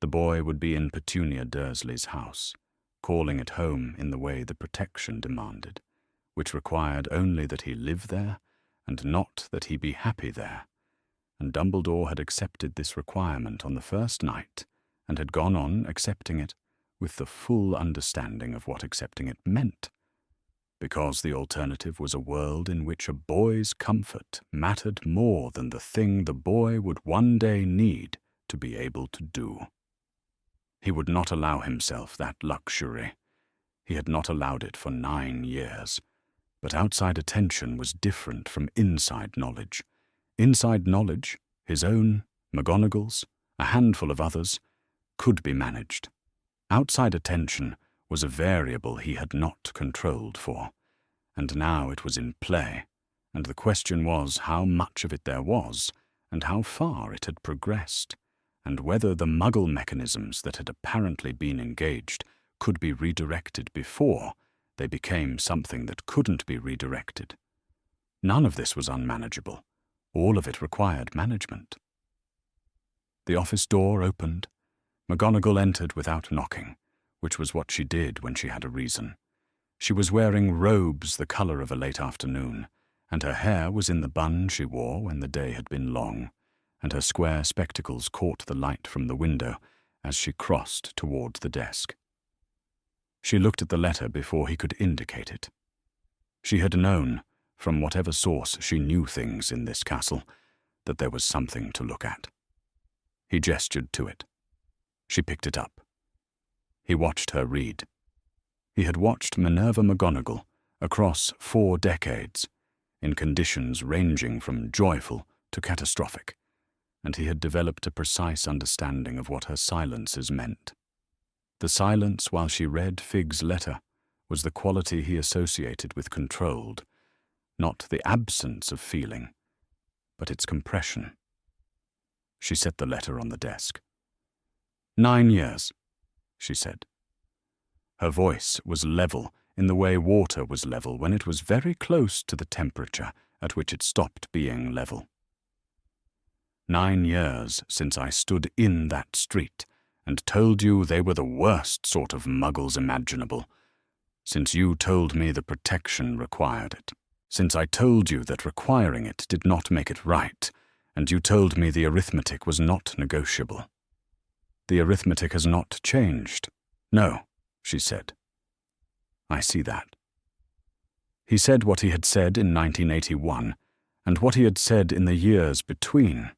The boy would be in Petunia Dursley's house, calling it home in the way the protection demanded, which required only that he live there and not that he be happy there. And Dumbledore had accepted this requirement on the first night and had gone on accepting it with the full understanding of what accepting it meant, because the alternative was a world in which a boy's comfort mattered more than the thing the boy would one day need to be able to do. He would not allow himself that luxury. He had not allowed it for 9 years. But outside attention was different from inside knowledge. Inside knowledge, his own, McGonagall's, a handful of others, could be managed. Outside attention was a variable he had not controlled for, and now it was in play, and the question was how much of it there was, and how far it had progressed, and whether the Muggle mechanisms that had apparently been engaged could be redirected before they became something that couldn't be redirected. None of this was unmanageable. All of it required management. The office door opened. McGonagall entered without knocking, which was what she did when she had a reason. She was wearing robes the color of a late afternoon, and her hair was in the bun she wore when the day had been long, and her square spectacles caught the light from the window as she crossed toward the desk. She looked at the letter before he could indicate it. She had known, from whatever source she knew things in this castle, that there was something to look at. He gestured to it. She picked it up. He watched her read. He had watched Minerva McGonagall across 4 decades, in conditions ranging from joyful to catastrophic, and he had developed a precise understanding of what her silences meant. The silence while she read Fig's letter was the quality he associated with controlled, not the absence of feeling, but its compression. She set the letter on the desk. 9 years, she said. Her voice was level in the way water was level when it was very close to the temperature at which it stopped being level. 9 years since I stood in that street and told you they were the worst sort of muggles imaginable, since you told me the protection required it, since I told you that requiring it did not make it right, and you told me the arithmetic was not negotiable. The arithmetic has not changed. No, she said. I see that. He said what he had said in 1981, and what he had said in the years between,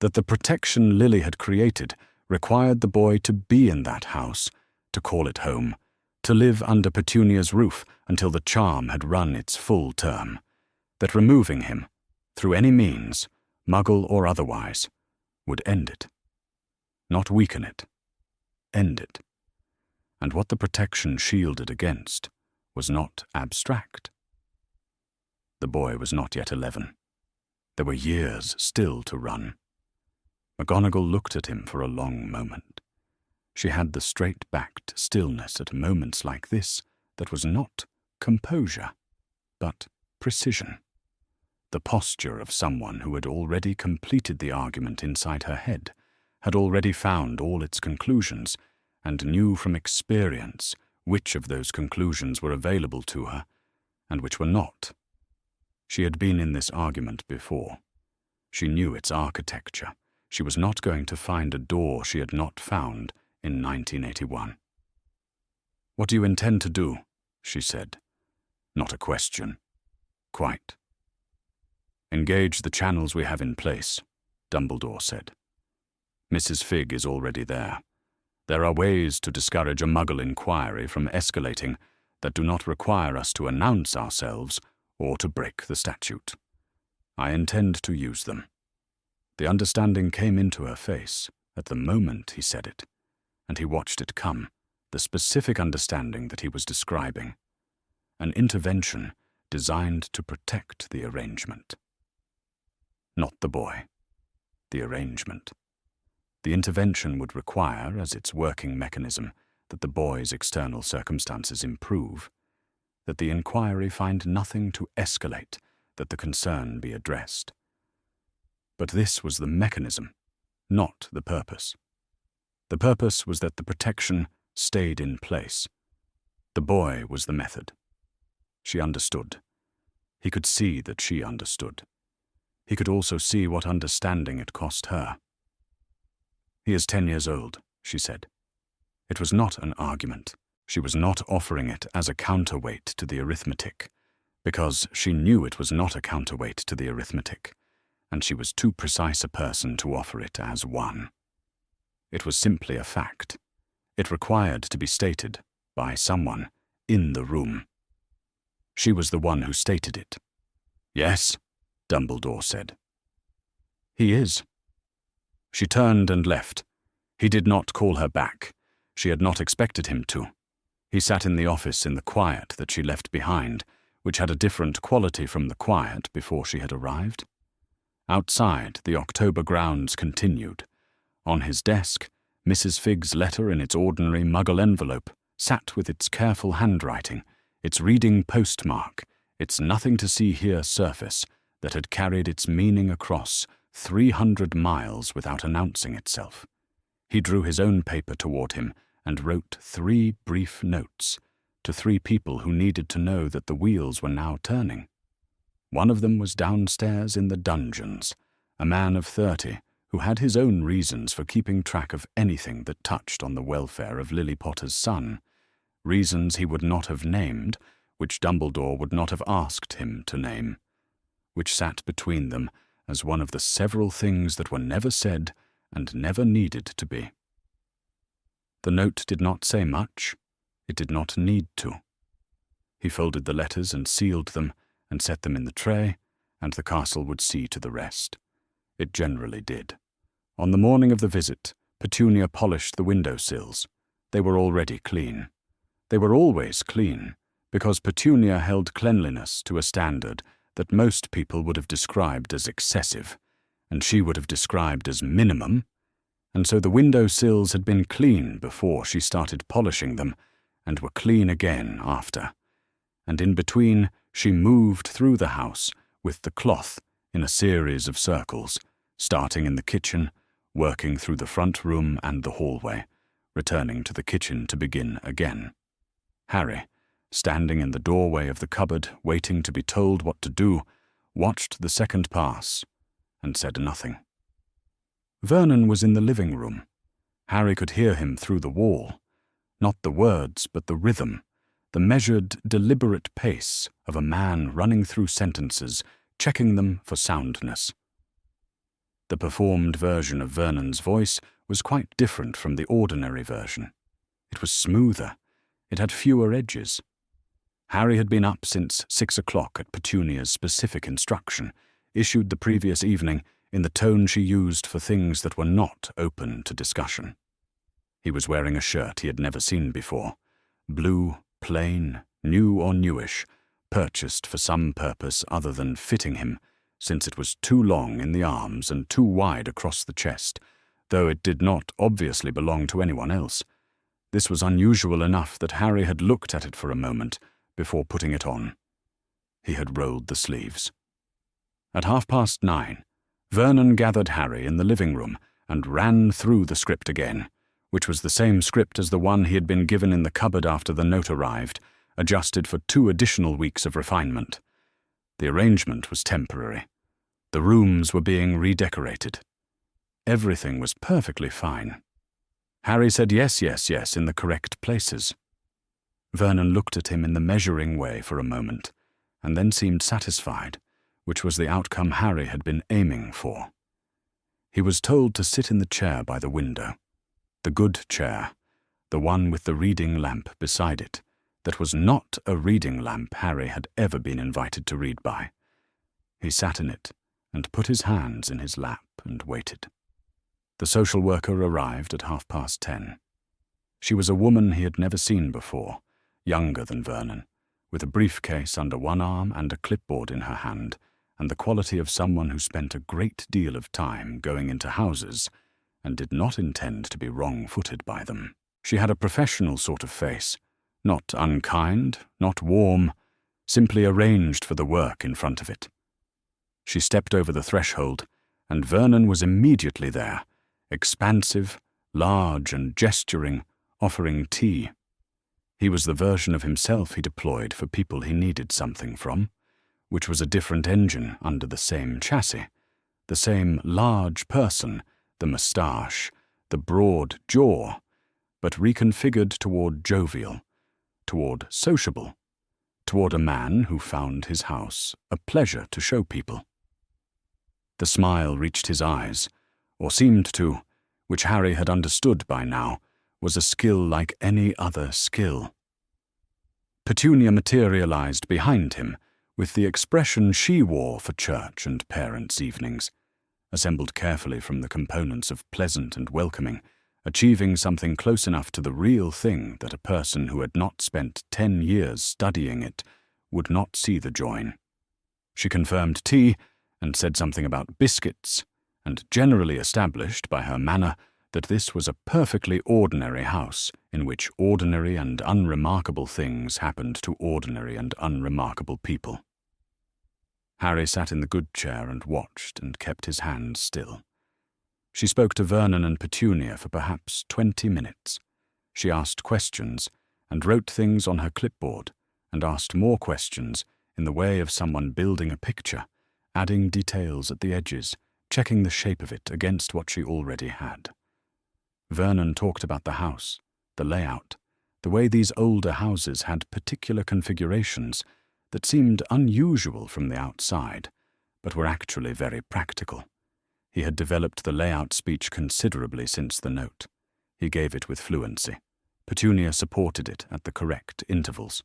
that the protection Lily had created required the boy to be in that house, to call it home, to live under Petunia's roof until the charm had run its full term, that removing him, through any means, Muggle or otherwise, would end it. Not weaken it, end it. And what the protection shielded against was not abstract. The boy was not yet 11. There were years still to run. McGonagall looked at him for a long moment. She had the straight-backed stillness at moments like this that was not composure, but precision. The posture of someone who had already completed the argument inside her head had already found all its conclusions and knew from experience which of those conclusions were available to her and which were not. She had been in this argument before. She knew its architecture. She was not going to find a door she had not found in 1981. "What do you intend to do?" she said. "Not a question." "Quite." "Engage the channels we have in place," Dumbledore said. "Mrs. Figg is already there. There are ways to discourage a Muggle inquiry from escalating that do not require us to announce ourselves or to break the statute. I intend to use them." The understanding came into her face at the moment he said it, and he watched it come, the specific understanding that he was describing. An intervention designed to protect the arrangement. Not the boy. The arrangement. The intervention would require, as its working mechanism, that the boy's external circumstances improve, that the inquiry find nothing to escalate, that the concern be addressed. But this was the mechanism, not the purpose. The purpose was that the protection stayed in place. The boy was the method. She understood. He could see that she understood. He could also see what understanding it cost her. "He is 10 years old," she said. It was not an argument. She was not offering it as a counterweight to the arithmetic, because she knew it was not a counterweight to the arithmetic, and she was too precise a person to offer it as one. It was simply a fact. It required to be stated by someone in the room. She was the one who stated it. "Yes," Dumbledore said. "He is." She turned and left. He did not call her back. She had not expected him to. He sat in the office in the quiet that she left behind, which had a different quality from the quiet before she had arrived. Outside, the October grounds continued. On his desk, Mrs. Figg's letter in its ordinary Muggle envelope sat with its careful handwriting, its reading postmark, its nothing-to-see-here surface that had carried its meaning across 300 miles without announcing itself. He drew his own paper toward him and wrote 3 brief notes to 3 people who needed to know that the wheels were now turning. One of them was downstairs in the dungeons, a man of 30 who had his own reasons for keeping track of anything that touched on the welfare of Lily Potter's son, reasons he would not have named, which Dumbledore would not have asked him to name, which sat between them as one of the several things that were never said and never needed to be. The note did not say much. It did not need to. He folded the letters and sealed them and set them in the tray, and the castle would see to the rest. It generally did. On the morning of the visit, Petunia polished the window-sills. They were already clean. They were always clean, because Petunia held cleanliness to a standard that most people would have described as excessive, and she would have described as minimum, and so the window-sills had been clean before she started polishing them, and were clean again after. And in between, she moved through the house with the cloth in a series of circles, starting in the kitchen, working through the front room and the hallway, returning to the kitchen to begin again. Harry, standing in the doorway of the cupboard, waiting to be told what to do, watched the second pass and said nothing. Vernon was in the living room. Harry could hear him through the wall. Not the words, but the rhythm, the measured, deliberate pace of a man running through sentences, checking them for soundness. The performed version of Vernon's voice was quite different from the ordinary version. It was smoother. It had fewer edges. Harry had been up since 6 o'clock at Petunia's specific instruction, issued the previous evening in the tone she used for things that were not open to discussion. He was wearing a shirt he had never seen before, blue, plain, new or newish, purchased for some purpose other than fitting him, since it was too long in the arms and too wide across the chest, though it did not obviously belong to anyone else. This was unusual enough that Harry had looked at it for a moment before putting it on. He had rolled the sleeves. At 9:30, Vernon gathered Harry in the living room and ran through the script again, which was the same script as the one he had been given in the cupboard after the note arrived, adjusted for 2 additional weeks of refinement. The arrangement was temporary. The rooms were being redecorated. Everything was perfectly fine. Harry said yes, yes, yes in the correct places. Vernon looked at him in the measuring way for a moment, and then seemed satisfied, which was the outcome Harry had been aiming for. He was told to sit in the chair by the window, the good chair, the one with the reading lamp beside it, that was not a reading lamp Harry had ever been invited to read by. He sat in it and put his hands in his lap and waited. The social worker arrived at 10:30. She was a woman he had never seen before, younger than Vernon, with a briefcase under one arm and a clipboard in her hand, and the quality of someone who spent a great deal of time going into houses and did not intend to be wrong-footed by them. She had a professional sort of face, not unkind, not warm, simply arranged for the work in front of it. She stepped over the threshold, and Vernon was immediately there, expansive, large and gesturing, offering tea. He was the version of himself he deployed for people he needed something from, which was a different engine under the same chassis, the same large person, the moustache, the broad jaw, but reconfigured toward jovial, toward sociable, toward a man who found his house a pleasure to show people. The smile reached his eyes, or seemed to, which Harry had understood by now, was a skill like any other skill. Petunia materialized behind him with the expression she wore for church and parents' evenings, assembled carefully from the components of pleasant and welcoming, achieving something close enough to the real thing that a person who had not spent 10 years studying it would not see the join. She confirmed tea and said something about biscuits, and generally established by her manner that this was a perfectly ordinary house in which ordinary and unremarkable things happened to ordinary and unremarkable people. Harry sat in the good chair and watched and kept his hands still. She spoke to Vernon and Petunia for perhaps 20 minutes. She asked questions and wrote things on her clipboard and asked more questions in the way of someone building a picture, adding details at the edges, checking the shape of it against what she already had. Vernon talked about the house, the layout, the way these older houses had particular configurations that seemed unusual from the outside, but were actually very practical. He had developed the layout speech considerably since the note. He gave it with fluency. Petunia supported it at the correct intervals.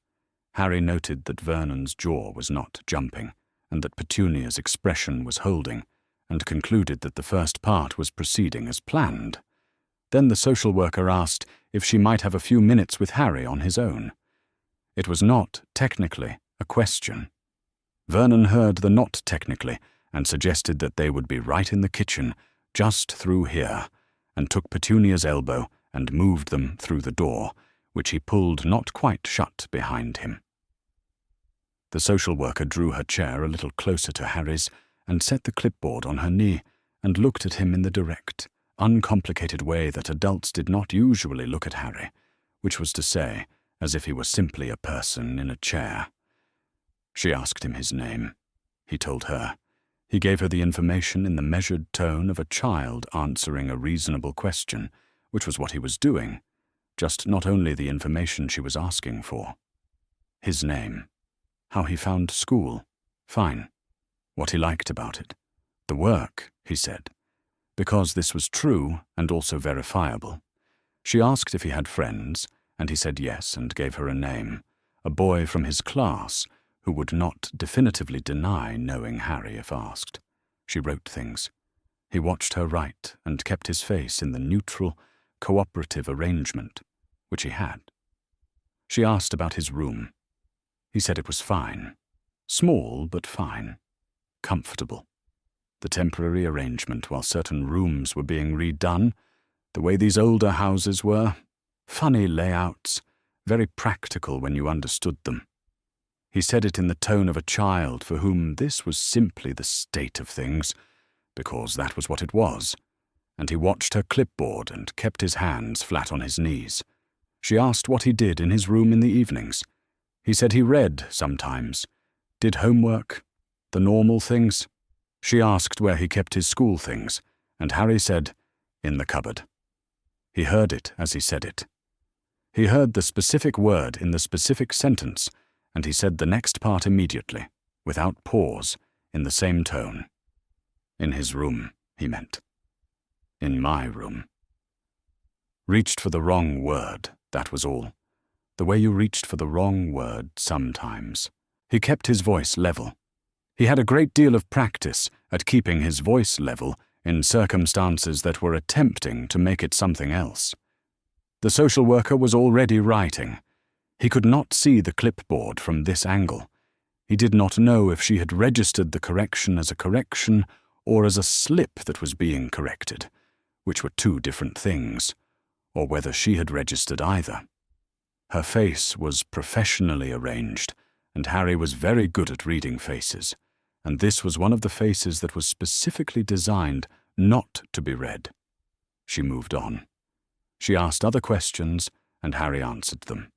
Harry noted that Vernon's jaw was not jumping, and that Petunia's expression was holding, and concluded that the first part was proceeding as planned. Then the social worker asked if she might have a few minutes with Harry on his own. It was not, technically, a question. Vernon heard the not technically and suggested that they would be right in the kitchen, just through here, and took Petunia's elbow and moved them through the door, which he pulled not quite shut behind him. The social worker drew her chair a little closer to Harry's and set the clipboard on her knee and looked at him in the direct, uncomplicated way that adults did not usually look at Harry, which was to say, as if he were simply a person in a chair. She asked him his name. He told her. He gave her the information in the measured tone of a child answering a reasonable question, which was what he was doing, just not only the information she was asking for. His name. How he found school. Fine. What he liked about it. The work, he said. Because this was true and also verifiable. She asked if he had friends, and he said yes and gave her a name, a boy from his class who would not definitively deny knowing Harry if asked. She wrote things. He watched her write and kept his face in the neutral, cooperative arrangement, which he had. She asked about his room. He said it was fine. Small, but fine. Comfortable. The temporary arrangement while certain rooms were being redone, the way these older houses were, funny layouts, very practical when you understood them. He said it in the tone of a child for whom this was simply the state of things, because that was what it was, and he watched her clipboard and kept his hands flat on his knees. She asked what he did in his room in the evenings. He said he read sometimes, did homework, the normal things. She asked where he kept his school things, and Harry said, in the cupboard. He heard it as he said it. He heard the specific word in the specific sentence, and he said the next part immediately, without pause, in the same tone. In his room, he meant. In my room. Reached for the wrong word, that was all. The way you reached for the wrong word sometimes. He kept his voice level. He had a great deal of practice at keeping his voice level in circumstances that were attempting to make it something else. The social worker was already writing. He could not see the clipboard from this angle. He did not know if she had registered the correction as a correction or as a slip that was being corrected, which were two different things, or whether she had registered either. Her face was professionally arranged, and Harry was very good at reading faces, and this was one of the faces that was specifically designed not to be read. She moved on. She asked other questions, and Harry answered them.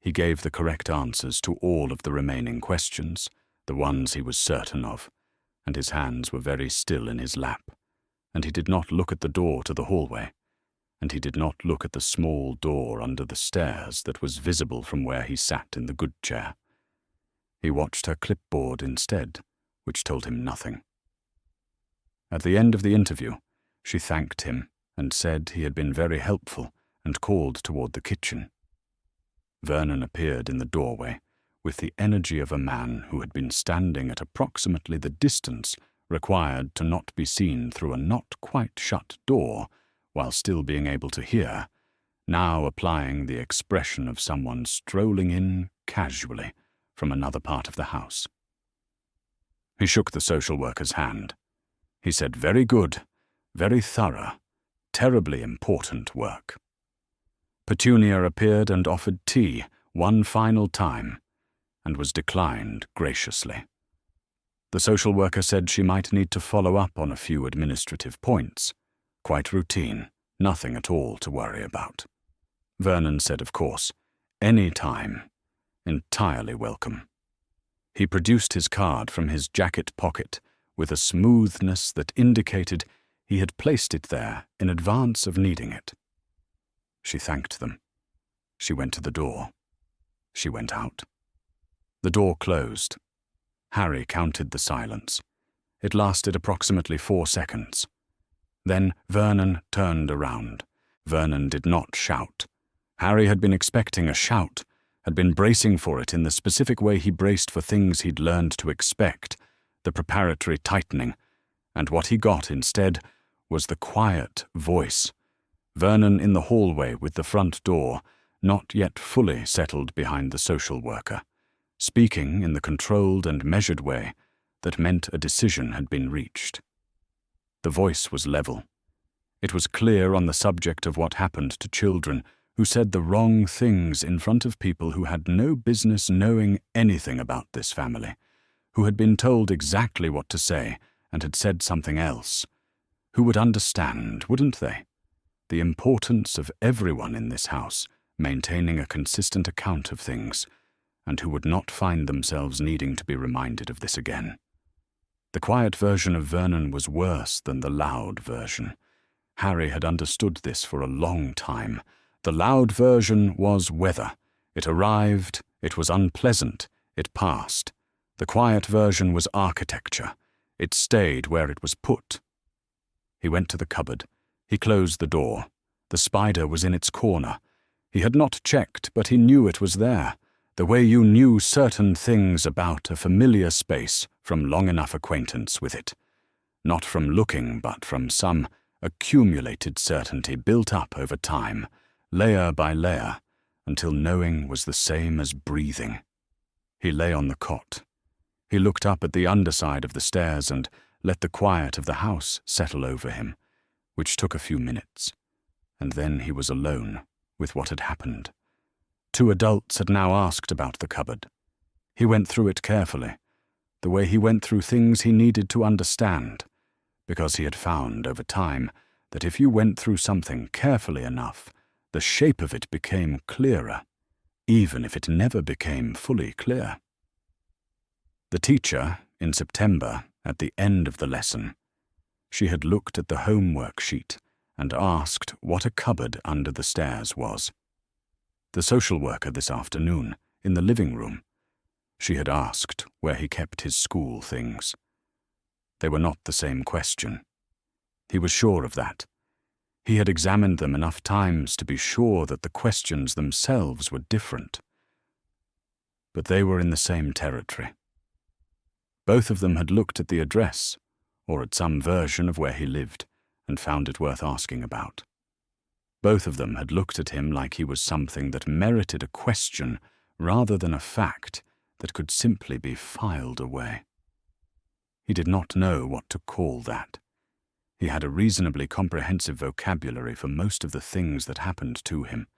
He gave the correct answers to all of the remaining questions, the ones he was certain of, and his hands were very still in his lap, and he did not look at the door to the hallway, and he did not look at the small door under the stairs that was visible from where he sat in the good chair. He watched her clipboard instead, which told him nothing. At the end of the interview, she thanked him and said he had been very helpful and called toward the kitchen. Vernon appeared in the doorway with the energy of a man who had been standing at approximately the distance required to not be seen through a not quite shut door while still being able to hear, now applying the expression of someone strolling in casually from another part of the house. He shook the social worker's hand. He said, "Very good, very thorough, terribly important work." Petunia appeared and offered tea one final time, and was declined graciously. The social worker said she might need to follow up on a few administrative points. Quite routine, nothing at all to worry about. Vernon said, of course, any time, entirely welcome. He produced his card from his jacket pocket with a smoothness that indicated he had placed it there in advance of needing it. She thanked them. She went to the door. She went out. The door closed. Harry counted the silence. It lasted approximately 4 seconds. Then Vernon turned around. Vernon did not shout. Harry had been expecting a shout, had been bracing for it in the specific way he braced for things he'd learned to expect, the preparatory tightening, and what he got instead was the quiet voice. Vernon in the hallway with the front door, not yet fully settled behind the social worker, speaking in the controlled and measured way that meant a decision had been reached. The voice was level. It was clear on the subject of what happened to children who said the wrong things in front of people who had no business knowing anything about this family, who had been told exactly what to say and had said something else, who would understand, wouldn't they? The importance of everyone in this house maintaining a consistent account of things, and who would not find themselves needing to be reminded of this again. The quiet version of Vernon was worse than the loud version. Harry had understood this for a long time. The loud version was weather. It arrived, it was unpleasant, it passed. The quiet version was architecture. It stayed where it was put. He went to the cupboard. He closed the door. The spider was in its corner. He had not checked, but he knew it was there, the way you knew certain things about a familiar space from long enough acquaintance with it. Not from looking, but from some accumulated certainty built up over time, layer by layer, until knowing was the same as breathing. He lay on the cot. He looked up at the underside of the stairs and let the quiet of the house settle over him, which took a few minutes, and then he was alone with what had happened. 2 adults had now asked about the cupboard. He went through it carefully, the way he went through things he needed to understand, because he had found, over time, that if you went through something carefully enough, the shape of it became clearer, even if it never became fully clear. The teacher, in September, at the end of the lesson, she had looked at the homework sheet and asked what a cupboard under the stairs was. The social worker this afternoon, in the living room, she had asked where he kept his school things. They were not the same question. He was sure of that. He had examined them enough times to be sure that the questions themselves were different. But they were in the same territory. Both of them had looked at the address, or at some version of where he lived, and found it worth asking about. Both of them had looked at him like he was something that merited a question rather than a fact that could simply be filed away. He did not know what to call that. He had a reasonably comprehensive vocabulary for most of the things that happened to him.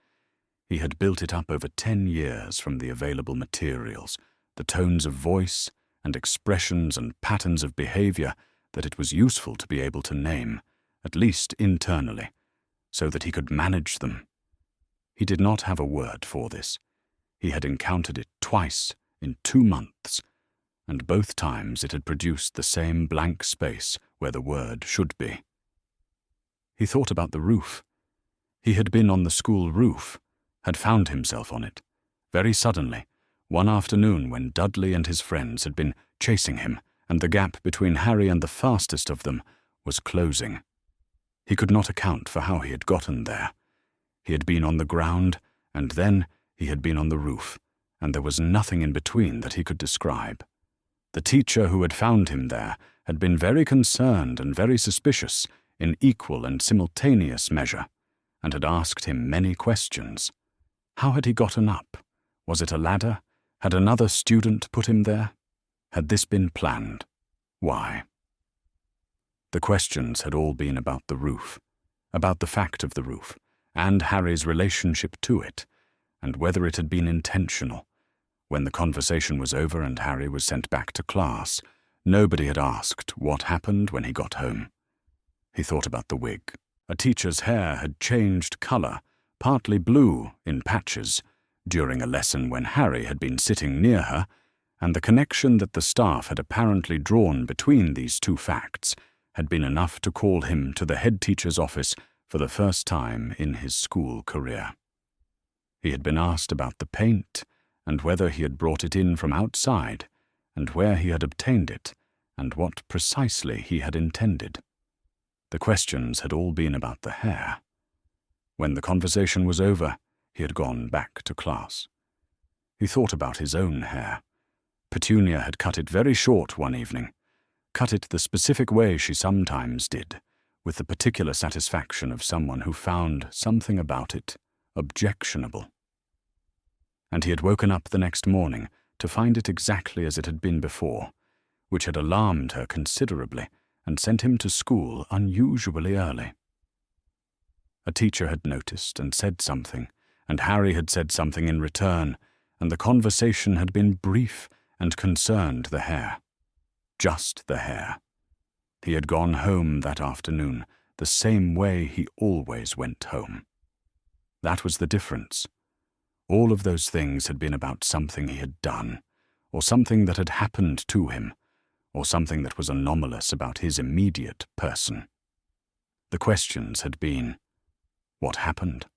He had built it up over 10 years from the available materials, the tones of voice and expressions and patterns of behavior that it was useful to be able to name, at least internally, so that he could manage them. He did not have a word for this. He had encountered it twice in 2 months, and both times it had produced the same blank space where the word should be. He thought about the roof. He had been on the school roof, had found himself on it, very suddenly, one afternoon when Dudley and his friends had been chasing him, and the gap between Harry and the fastest of them was closing. He could not account for how he had gotten there. He had been on the ground, and then he had been on the roof, and there was nothing in between that he could describe. The teacher who had found him there had been very concerned and very suspicious in equal and simultaneous measure, and had asked him many questions. How had he gotten up? Was it a ladder? Had another student put him there? Had this been planned? Why? The questions had all been about the roof, about the fact of the roof, and Harry's relationship to it, and whether it had been intentional. When the conversation was over and Harry was sent back to class, nobody had asked what happened when he got home. He thought about the wig. A teacher's hair had changed colour, partly blue in patches, during a lesson when Harry had been sitting near her, and the connection that the staff had apparently drawn between these two facts had been enough to call him to the head teacher's office for the first time in his school career. He had been asked about the paint, and whether he had brought it in from outside, and where he had obtained it, and what precisely he had intended. The questions had all been about the hair. When the conversation was over, he had gone back to class. He thought about his own hair. Petunia had cut it very short one evening, cut it the specific way she sometimes did, with the particular satisfaction of someone who found something about it objectionable. And he had woken up the next morning to find it exactly as it had been before, which had alarmed her considerably and sent him to school unusually early. A teacher had noticed and said something, and Harry had said something in return, and the conversation had been brief and concerned the hair. Just the hair. He had gone home that afternoon the same way he always went home. That was the difference. All of those things had been about something he had done, or something that had happened to him, or something that was anomalous about his immediate person. The questions had been, what happened?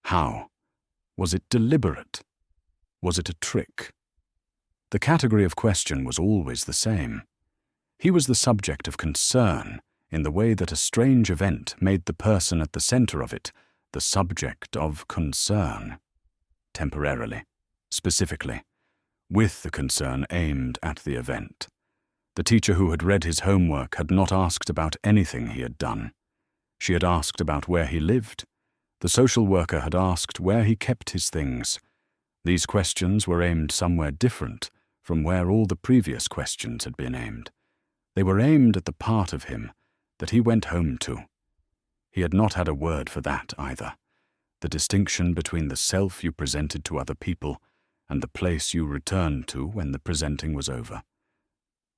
How? Was it deliberate? Was it a trick? The category of question was always the same. He was the subject of concern in the way that a strange event made the person at the center of it the subject of concern. Temporarily, specifically, with the concern aimed at the event. The teacher who had read his homework had not asked about anything he had done. She had asked about where he lived. The social worker had asked where he kept his things. These questions were aimed somewhere different from where all the previous questions had been aimed. They were aimed at the part of him that he went home to. He had not had a word for that either. The distinction between the self you presented to other people and the place you returned to when the presenting was over.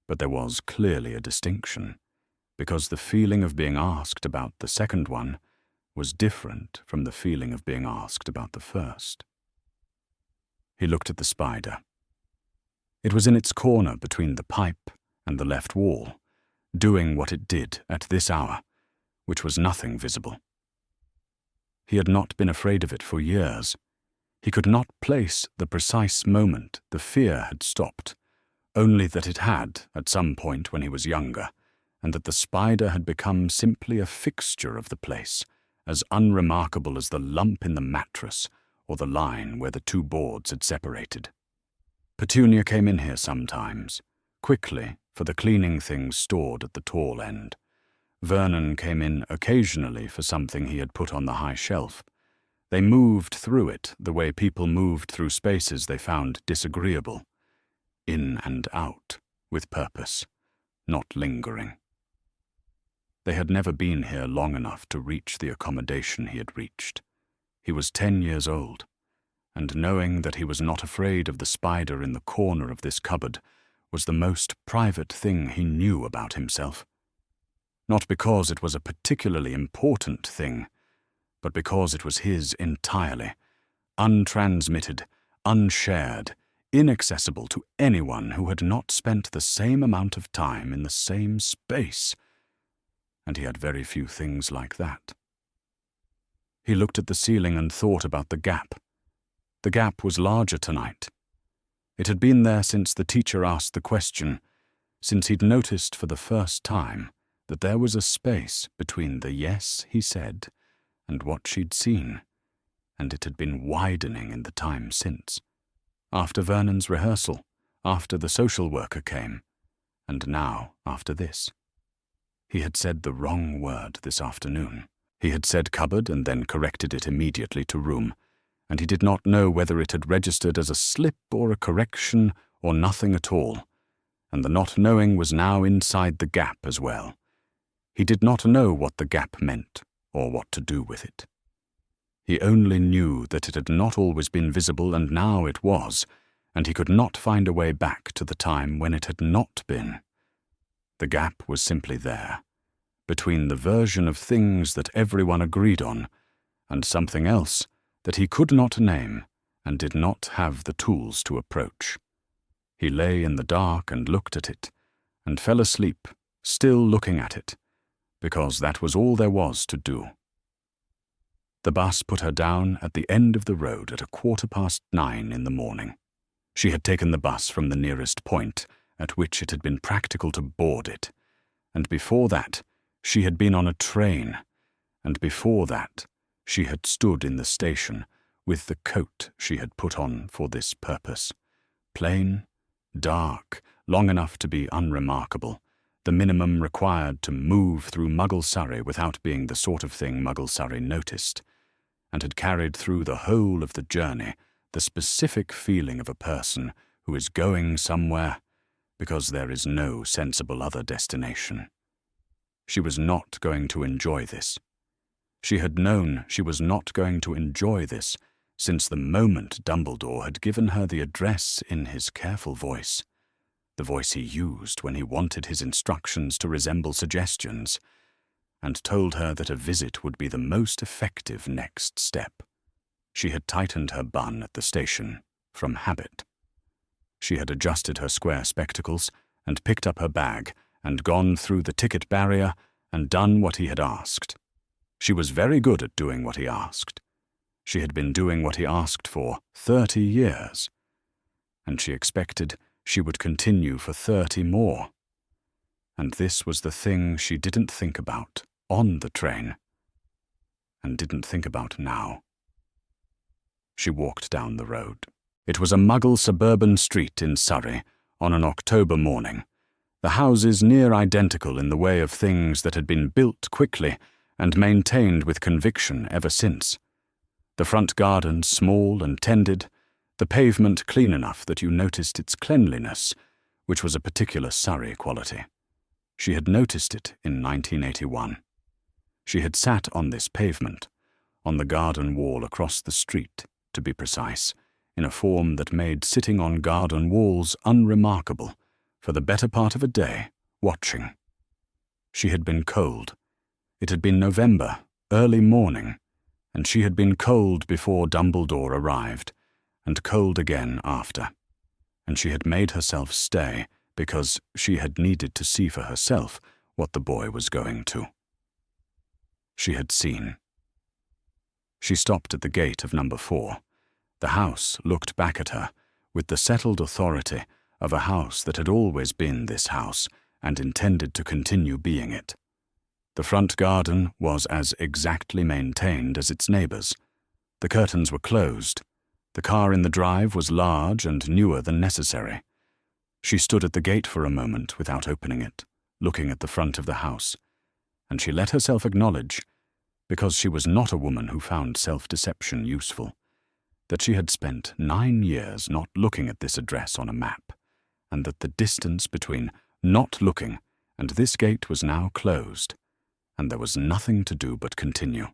But there was clearly a distinction. because the feeling of being asked about the second one was different from the feeling of being asked about the first. He looked at the spider. It was in its corner between the pipe and the left wall, doing what it did at this hour, which was nothing visible. He had not been afraid of it for years. He could not place the precise moment the fear had stopped, only that it had at some point when he was younger, and that the spider had become simply a fixture of the place, as unremarkable as the lump in the mattress or the line where the two boards had separated. Petunia came in here sometimes, quickly for the cleaning things stored at the tall end. Vernon came in occasionally for something he had put on the high shelf. They moved through it the way people moved through spaces they found disagreeable, in and out, with purpose, not lingering. They had never been here long enough to reach the accommodation he had reached. He was 10 years old, and knowing that he was not afraid of the spider in the corner of this cupboard was the most private thing he knew about himself. Not because it was a particularly important thing, but because it was his entirely, untransmitted, unshared, inaccessible to anyone who had not spent the same amount of time in the same space. And he had very few things like that. He looked at the ceiling and thought about the gap. The gap was larger tonight. It had been there since the teacher asked the question, since he'd noticed for the first time that there was a space between the yes he said and what she'd seen, and it had been widening in the time since. After Vernon's rehearsal, after the social worker came, and now after this. He had said the wrong word this afternoon. He had said cupboard and then corrected it immediately to room, and he did not know whether it had registered as a slip or a correction or nothing at all, and the not knowing was now inside the gap as well. He did not know what the gap meant or what to do with it. He only knew that it had not always been visible, and now it was, and he could not find a way back to the time when it had not been. The gap was simply there, between the version of things that everyone agreed on and something else that he could not name and did not have the tools to approach. He lay in the dark and looked at it, and fell asleep, still looking at it, because that was all there was to do. The bus put her down at the end of the road at 9:15 in the morning. She had taken the bus from the nearest point at which it had been practical to board it, and before that she had been on a train, and before that she had stood in the station with the coat she had put on for this purpose. Plain, dark, long enough to be unremarkable, the minimum required to move through Muggle Surrey without being the sort of thing Muggle Surrey noticed, and had carried through the whole of the journey the specific feeling of a person who is going somewhere because there is no sensible other destination. She was not going to enjoy this. She had known she was not going to enjoy this since the moment Dumbledore had given her the address in his careful voice, the voice he used when he wanted his instructions to resemble suggestions, and told her that a visit would be the most effective next step. She had tightened her bun at the station, from habit. She had adjusted her square spectacles and picked up her bag and gone through the ticket barrier and done what he had asked. She was very good at doing what he asked. She had been doing what he asked for 30 years, and she expected she would continue for 30 more. And this was the thing she didn't think about on the train, and didn't think about now. She walked down the road. It was a Muggle suburban street in Surrey on an October morning, the houses near identical in the way of things that had been built quickly and maintained with conviction ever since. The front garden small and tended, the pavement clean enough that you noticed its cleanliness, which was a particular Surrey quality. She had noticed it in 1981. She had sat on this pavement, on the garden wall across the street, to be precise, in a form that made sitting on garden walls unremarkable, for the better part of a day, watching. She had been cold. It had been November, early morning, and she had been cold before Dumbledore arrived, and cold again after. And she had made herself stay because she had needed to see for herself what the boy was going to. She had seen. She stopped at the gate of number 4. The house looked back at her with the settled authority of a house that had always been this house and intended to continue being it. The front garden was as exactly maintained as its neighbors. The curtains were closed. The car in the drive was large and newer than necessary. She stood at the gate for a moment without opening it, looking at the front of the house, and she let herself acknowledge, because she was not a woman who found self-deception useful, that she had spent 9 years not looking at this address on a map, and that the distance between not looking and this gate was now closed, and there was nothing to do but continue.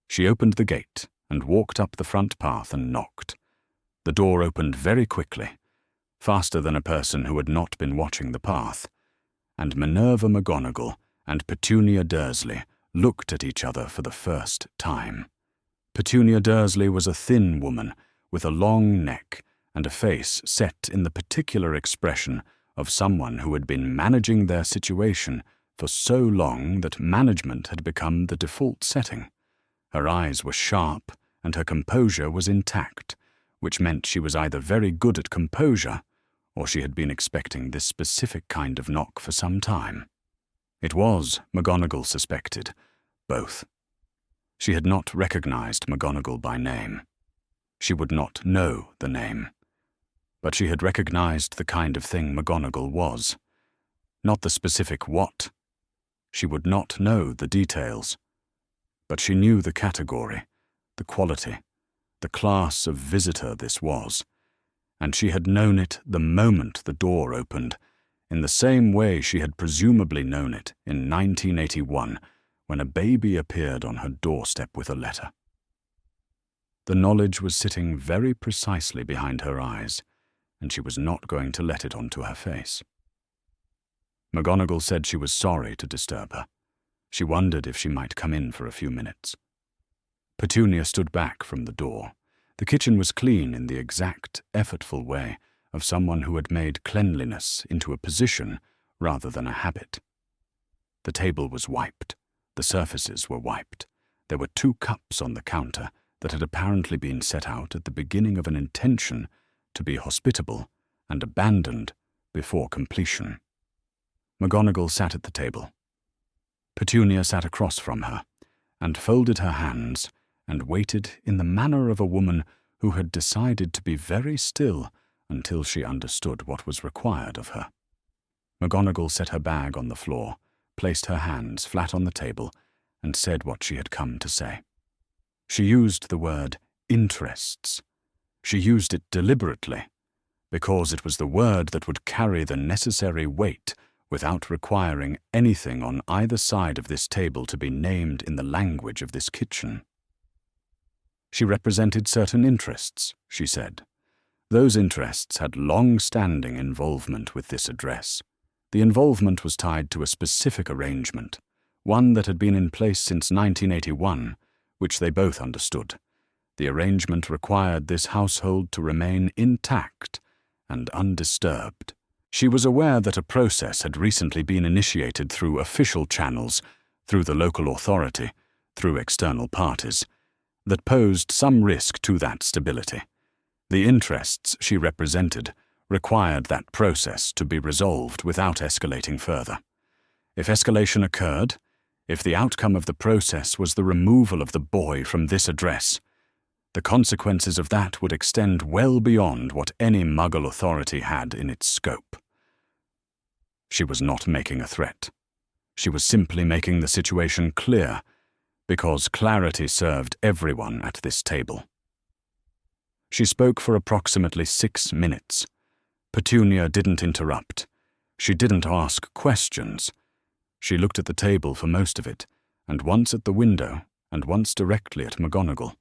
She opened the gate and walked up the front path and knocked. The door opened very quickly, faster than a person who had not been watching the path, and Minerva McGonagall and Petunia Dursley looked at each other for the first time. Petunia Dursley was a thin woman with a long neck and a face set in the particular expression of someone who had been managing their situation for so long that management had become the default setting. Her eyes were sharp and her composure was intact, which meant she was either very good at composure or she had been expecting this specific kind of knock for some time. It was, McGonagall suspected, both. She had not recognized McGonagall by name. She would not know the name. But she had recognized the kind of thing McGonagall was. Not the specific what. She would not know the details. But she knew the category, the quality, the class of visitor this was, and she had known it the moment the door opened, in the same way she had presumably known it in 1981 when a baby appeared on her doorstep with a letter. The knowledge was sitting very precisely behind her eyes, and she was not going to let it onto her face. McGonagall said she was sorry to disturb her. She wondered if she might come in for a few minutes. Petunia stood back from the door. The kitchen was clean in the exact, effortful way of someone who had made cleanliness into a position rather than a habit. The table was wiped. The surfaces were wiped. There were 2 cups on the counter that had apparently been set out at the beginning of an intention to be hospitable and abandoned before completion. McGonagall sat at the table. Petunia sat across from her and folded her hands and waited in the manner of a woman who had decided to be very still until she understood what was required of her. McGonagall set her bag on the floor, placed her hands flat on the table, and said what she had come to say. She used the word interests. She used it deliberately, because it was the word that would carry the necessary weight without requiring anything on either side of this table to be named in the language of this kitchen. She represented certain interests, she said. Those interests had long-standing involvement with this address. The involvement was tied to a specific arrangement, one that had been in place since 1981, which they both understood. The arrangement required this household to remain intact and undisturbed. She was aware that a process had recently been initiated through official channels, through the local authority, through external parties, that posed some risk to that stability. The interests she represented required that process to be resolved without escalating further. If escalation occurred, if the outcome of the process was the removal of the boy from this address, the consequences of that would extend well beyond what any Muggle authority had in its scope. She was not making a threat. She was simply making the situation clear, because clarity served everyone at this table. She spoke for approximately 6 minutes. Petunia didn't interrupt. She didn't ask questions. She looked at the table for most of it, and once at the window, and once directly at McGonagall,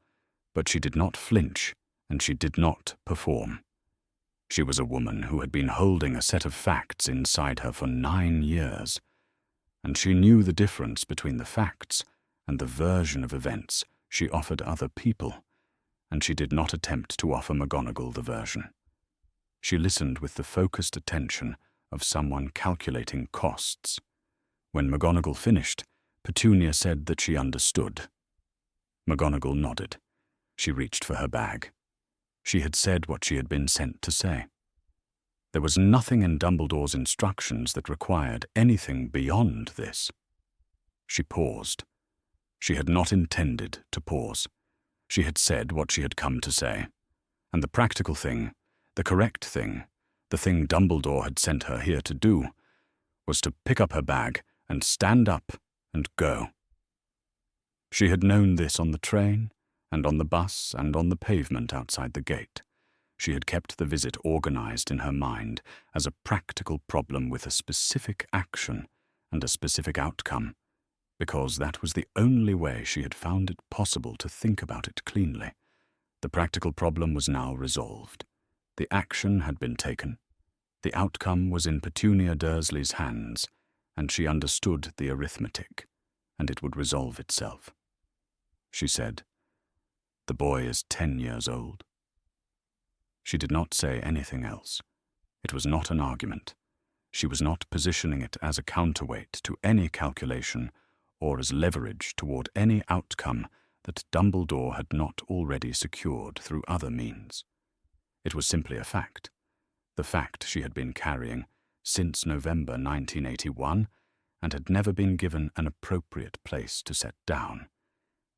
but she did not flinch, and she did not perform. She was a woman who had been holding a set of facts inside her for 9 years. and she knew the difference between the facts and the version of events she offered other people, and she did not attempt to offer McGonagall the version. She listened with the focused attention of someone calculating costs. When McGonagall finished, Petunia said that she understood. McGonagall nodded. She reached for her bag. She had said what she had been sent to say. There was nothing in Dumbledore's instructions that required anything beyond this. She paused. She had not intended to pause. She had said what she had come to say. And the practical thing, the correct thing, the thing Dumbledore had sent her here to do, was to pick up her bag and stand up and go. She had known this on the train, and on the bus, and on the pavement outside the gate. She had kept the visit organized in her mind as a practical problem with a specific action and a specific outcome, because that was the only way she had found it possible to think about it cleanly. The practical problem was now resolved. The action had been taken. The outcome was in Petunia Dursley's hands, and she understood the arithmetic, and it would resolve itself. She said, "The boy is 10 years old." She did not say anything else. It was not an argument. She was not positioning it as a counterweight to any calculation or as leverage toward any outcome that Dumbledore had not already secured through other means. It was simply a fact, the fact she had been carrying since November 1981 and had never been given an appropriate place to set down,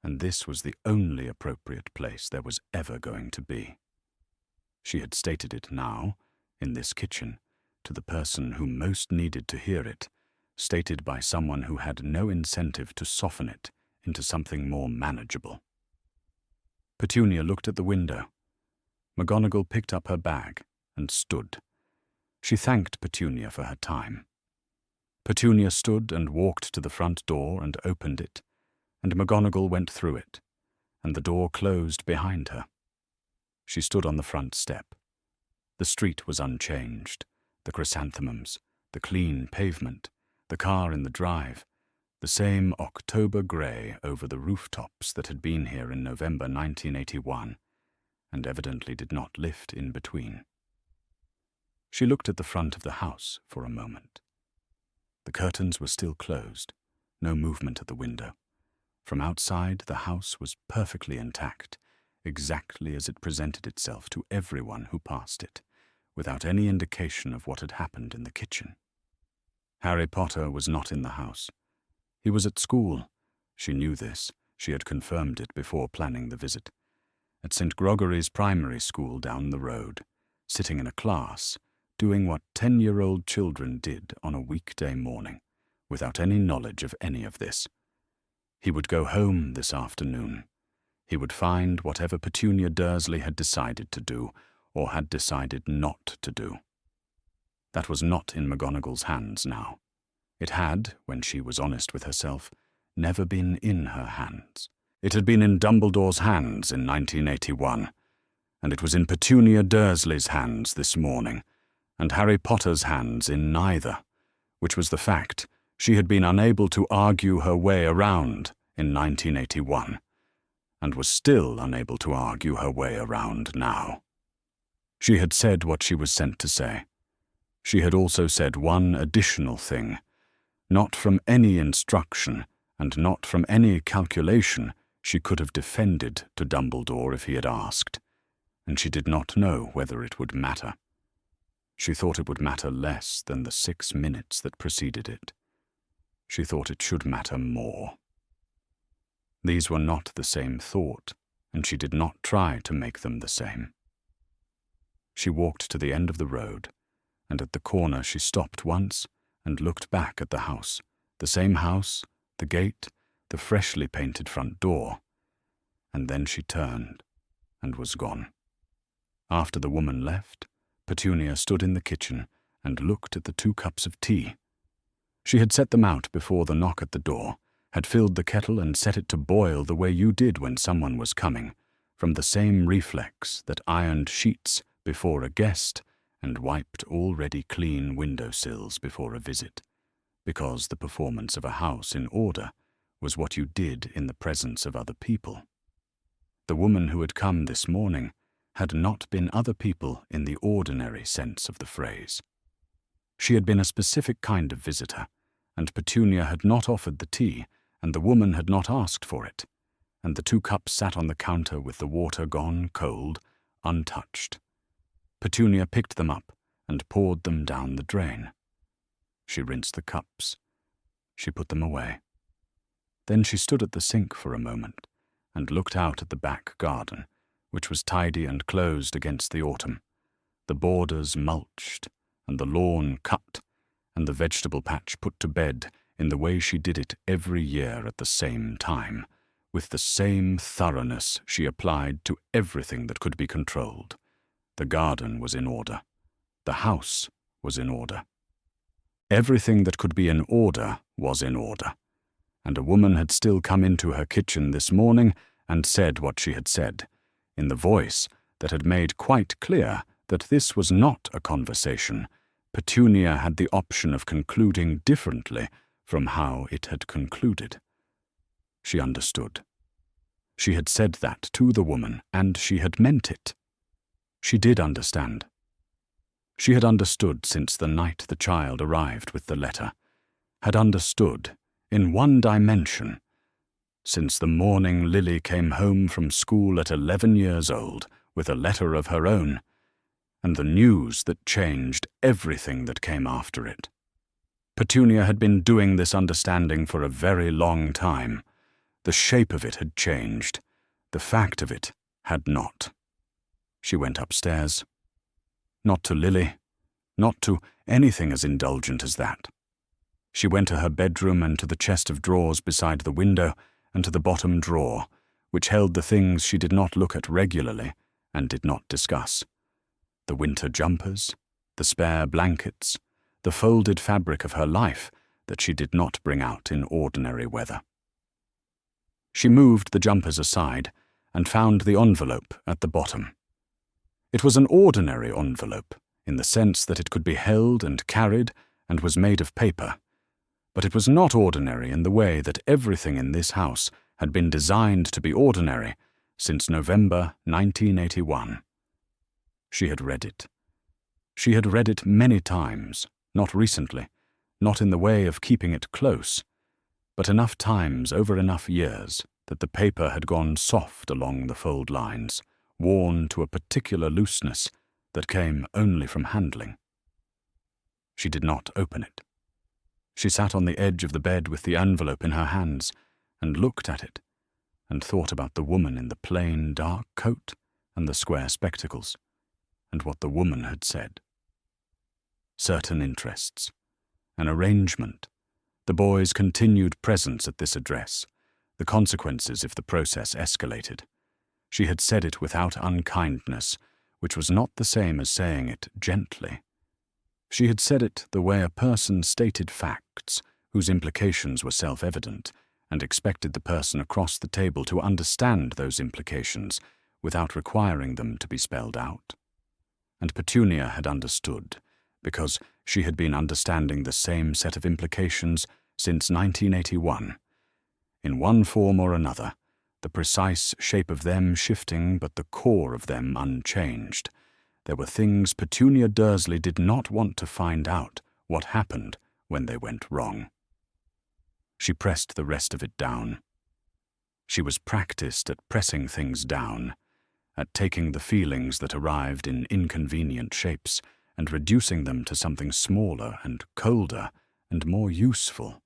and this was the only appropriate place there was ever going to be. She had stated it now, in this kitchen, to the person who most needed to hear it, stated by someone who had no incentive to soften it into something more manageable. Petunia looked at the window. McGonagall picked up her bag and stood. She thanked Petunia for her time. Petunia stood and walked to the front door and opened it, and McGonagall went through it, and the door closed behind her. She stood on the front step. The street was unchanged, the chrysanthemums, the clean pavement, the car in the drive, the same October grey over the rooftops that had been here in November 1981, and evidently did not lift in between. She looked at the front of the house for a moment. The curtains were still closed, no movement at the window. From outside, the house was perfectly intact, exactly as it presented itself to everyone who passed it, without any indication of what had happened in the kitchen. Harry Potter was not in the house. He was at school. She knew this. She had confirmed it before planning the visit. At St. Gregory's primary school down the road, sitting in a class, doing what 10-year-old children did on a weekday morning, without any knowledge of any of this. He would go home this afternoon. He would find whatever Petunia Dursley had decided to do, or had decided not to do. That was not in McGonagall's hands now. It had, when she was honest with herself, never been in her hands. It had been in Dumbledore's hands in 1981, and it was in Petunia Dursley's hands this morning, and Harry Potter's hands in neither, which was the fact she had been unable to argue her way around in 1981, and was still unable to argue her way around now. She had said what she was sent to say. She had also said one additional thing, not from any instruction and not from any calculation she could have defended to Dumbledore if he had asked, and she did not know whether it would matter. She thought it would matter less than the 6 minutes that preceded it. She thought it should matter more. These were not the same thought, and she did not try to make them the same. She walked to the end of the road, and at the corner she stopped once and looked back at the house, the same house, the gate, the freshly painted front door, and then she turned and was gone. After the woman left, Petunia stood in the kitchen and looked at the 2 cups of tea. She had set them out before the knock at the door, had filled the kettle and set it to boil the way you did when someone was coming, from the same reflex that ironed sheets before a guest and wiped already clean windowsills before a visit, because the performance of a house in order was what you did in the presence of other people. The woman who had come this morning had not been other people in the ordinary sense of the phrase. She had been a specific kind of visitor, and Petunia had not offered the tea, and the woman had not asked for it, and the 2 cups sat on the counter with the water gone cold, untouched. Petunia picked them up and poured them down the drain. She rinsed the cups. She put them away. Then she stood at the sink for a moment and looked out at the back garden, which was tidy and closed against the autumn, the borders mulched, and the lawn cut, and the vegetable patch put to bed in the way she did it every year at the same time, with the same thoroughness she applied to everything that could be controlled. The garden was in order. The house was in order. Everything that could be in order was in order, and a woman had still come into her kitchen this morning and said what she had said, in the voice that had made quite clear that this was not a conversation. Petunia had the option of concluding differently from how it had concluded. She understood. She had said that to the woman, and she had meant it. She did understand. She had understood since the night the child arrived with the letter, had understood, in one dimension, since the morning Lily came home from school at 11 years old with a letter of her own, and the news that changed everything that came after it. Petunia had been doing this understanding for a very long time. The shape of it had changed. The fact of it had not. She went upstairs. Not to Lily, not to anything as indulgent as that. She went to her bedroom and to the chest of drawers beside the window and to the bottom drawer, which held the things she did not look at regularly and did not discuss. The winter jumpers, the spare blankets, the folded fabric of her life that she did not bring out in ordinary weather. She moved the jumpers aside and found the envelope at the bottom. It was an ordinary envelope, in the sense that it could be held and carried and was made of paper, but it was not ordinary in the way that everything in this house had been designed to be ordinary since November 1981. She had read it. She had read it many times, not recently, not in the way of keeping it close, but enough times over enough years that the paper had gone soft along the fold lines, worn to a particular looseness that came only from handling. She did not open it. She sat on the edge of the bed with the envelope in her hands and looked at it and thought about the woman in the plain dark coat and the square spectacles and what the woman had said. Certain interests, an arrangement, the boy's continued presence at this address, the consequences if the process escalated. She had said it without unkindness, which was not the same as saying it gently. She had said it the way a person stated facts whose implications were self-evident, and expected the person across the table to understand those implications without requiring them to be spelled out. And Petunia had understood, because she had been understanding the same set of implications since 1981. In one form or another, the precise shape of them shifting but the core of them unchanged. There were things Petunia Dursley did not want to find out what happened when they went wrong. She pressed the rest of it down. She was practiced at pressing things down, at taking the feelings that arrived in inconvenient shapes and reducing them to something smaller and colder and more useful,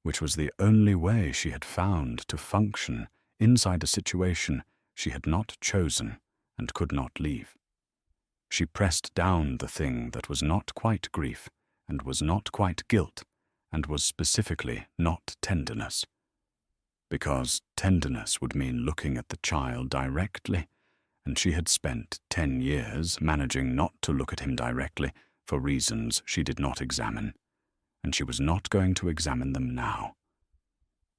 which was the only way she had found to function inside a situation she had not chosen and could not leave. She pressed down the thing that was not quite grief and was not quite guilt and was specifically not tenderness. Because tenderness would mean looking at the child directly, and she had spent 10 years managing not to look at him directly for reasons she did not examine, and she was not going to examine them now.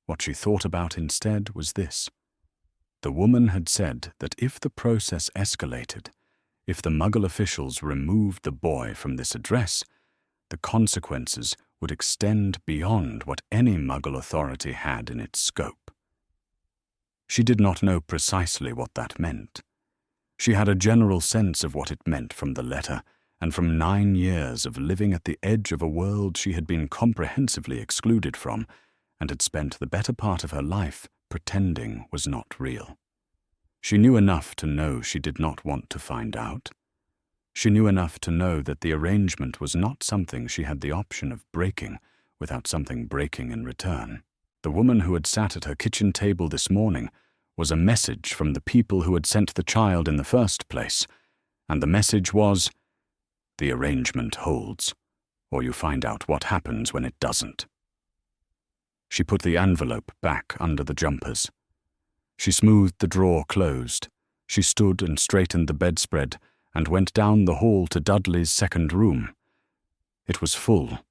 What she thought about instead was this. The woman had said that if the process escalated, if the Muggle officials removed the boy from this address, the consequences would extend beyond what any Muggle authority had in its scope. She did not know precisely what that meant. She had a general sense of what it meant from the letter, and from 9 years of living at the edge of a world she had been comprehensively excluded from, and had spent the better part of her life pretending was not real. She knew enough to know she did not want to find out. She knew enough to know that the arrangement was not something she had the option of breaking without something breaking in return. The woman who had sat at her kitchen table this morning was a message from the people who had sent the child in the first place, and the message was, "The arrangement holds, or you find out what happens when it doesn't." She put the envelope back under the jumpers. She smoothed the drawer closed. She stood and straightened the bedspread and went down the hall to Dudley's second room. It was full.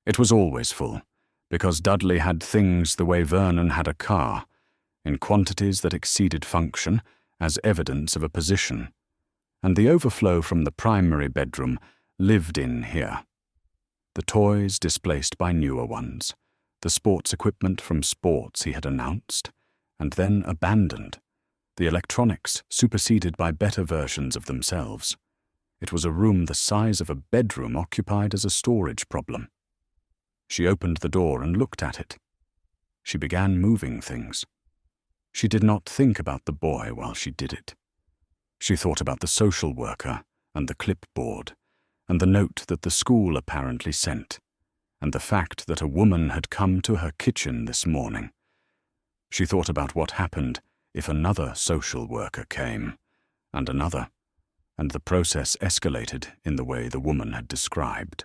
It was always full, because Dudley had things the way Vernon had a car, in quantities that exceeded function, as evidence of a position, and the overflow from the primary bedroom lived in here. The toys displaced by newer ones, the sports equipment from sports he had announced, and then abandoned, the electronics superseded by better versions of themselves. It was a room the size of a bedroom occupied as a storage problem. She opened the door and looked at it. She began moving things. She did not think about the boy while she did it. She thought about the social worker and the clipboard, and the note that the school apparently sent, and the fact that a woman had come to her kitchen this morning. She thought about what happened if another social worker came, and another, and the process escalated in the way the woman had described.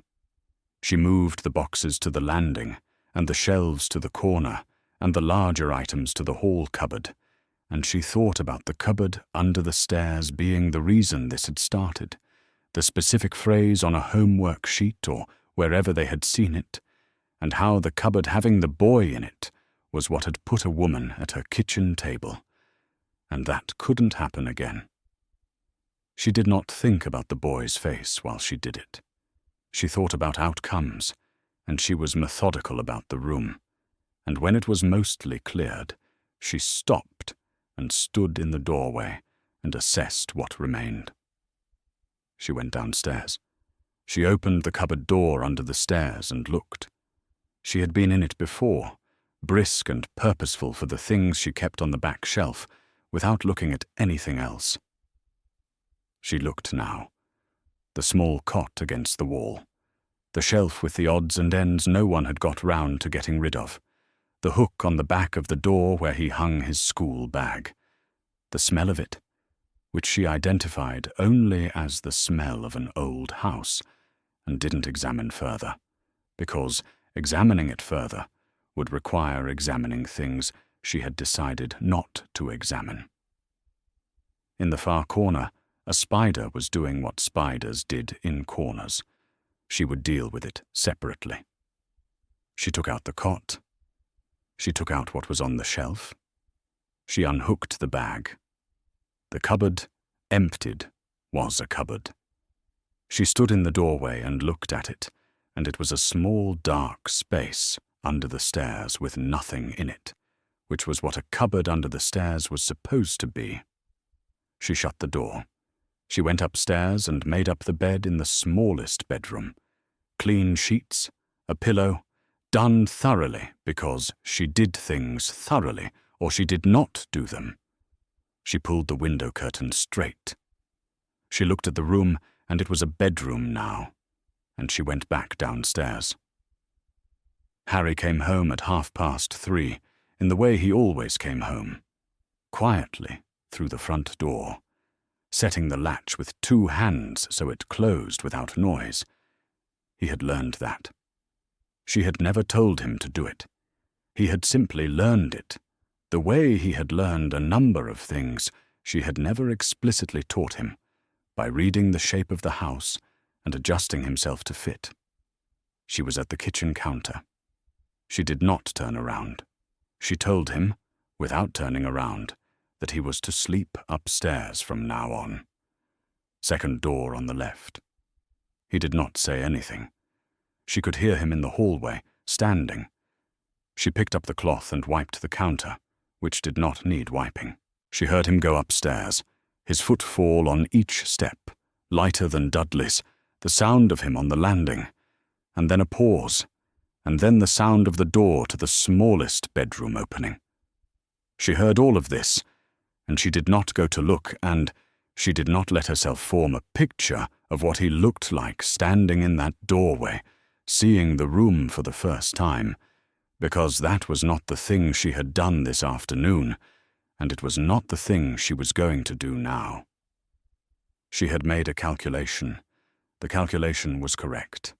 She moved the boxes to the landing, and the shelves to the corner, and the larger items to the hall cupboard, and she thought about the cupboard under the stairs being the reason this had started, the specific phrase on a homework sheet or wherever they had seen it, and how the cupboard having the boy in it was what had put a woman at her kitchen table, and that couldn't happen again. She did not think about the boy's face while she did it. She thought about outcomes, and she was methodical about the room, and when it was mostly cleared, she stopped and stood in the doorway and assessed what remained. She went downstairs. She opened the cupboard door under the stairs and looked. She had been in it before, brisk and purposeful for the things she kept on the back shelf, without looking at anything else. She looked now. The small cot against the wall. The shelf with the odds and ends no one had got round to getting rid of. The hook on the back of the door where he hung his school bag. The smell of it, which she identified only as the smell of an old house, and didn't examine further, because examining it further would require examining things she had decided not to examine. In the far corner, a spider was doing what spiders did in corners. She would deal with it separately. She took out the cot. She took out what was on the shelf. She unhooked the bag. The cupboard, emptied, was a cupboard. She stood in the doorway and looked at it, and it was a small dark space under the stairs with nothing in it, which was what a cupboard under the stairs was supposed to be. She shut the door. She went upstairs and made up the bed in the smallest bedroom. Clean sheets, a pillow, done thoroughly because she did things thoroughly or she did not do them. She pulled the window curtain straight. She looked at the room, and it was a bedroom now, and she went back downstairs. Harry came home at 3:30, in the way he always came home, quietly through the front door, setting the latch with 2 hands so it closed without noise. He had learned that. She had never told him to do it. He had simply learned it, the way he had learned a number of things she had never explicitly taught him, by reading the shape of the house and adjusting himself to fit. She was at the kitchen counter. She did not turn around. She told him, without turning around, that he was to sleep upstairs from now on. Second door on the left. He did not say anything. She could hear him in the hallway, standing. She picked up the cloth and wiped the counter, which did not need wiping. She heard him go upstairs, his foot fall on each step, lighter than Dudley's, the sound of him on the landing, and then a pause, and then the sound of the door to the smallest bedroom opening. She heard all of this, and she did not go to look, and she did not let herself form a picture of what he looked like standing in that doorway, seeing the room for the first time, because that was not the thing she had done this afternoon, and it was not the thing she was going to do now. She had made a calculation. The calculation was correct.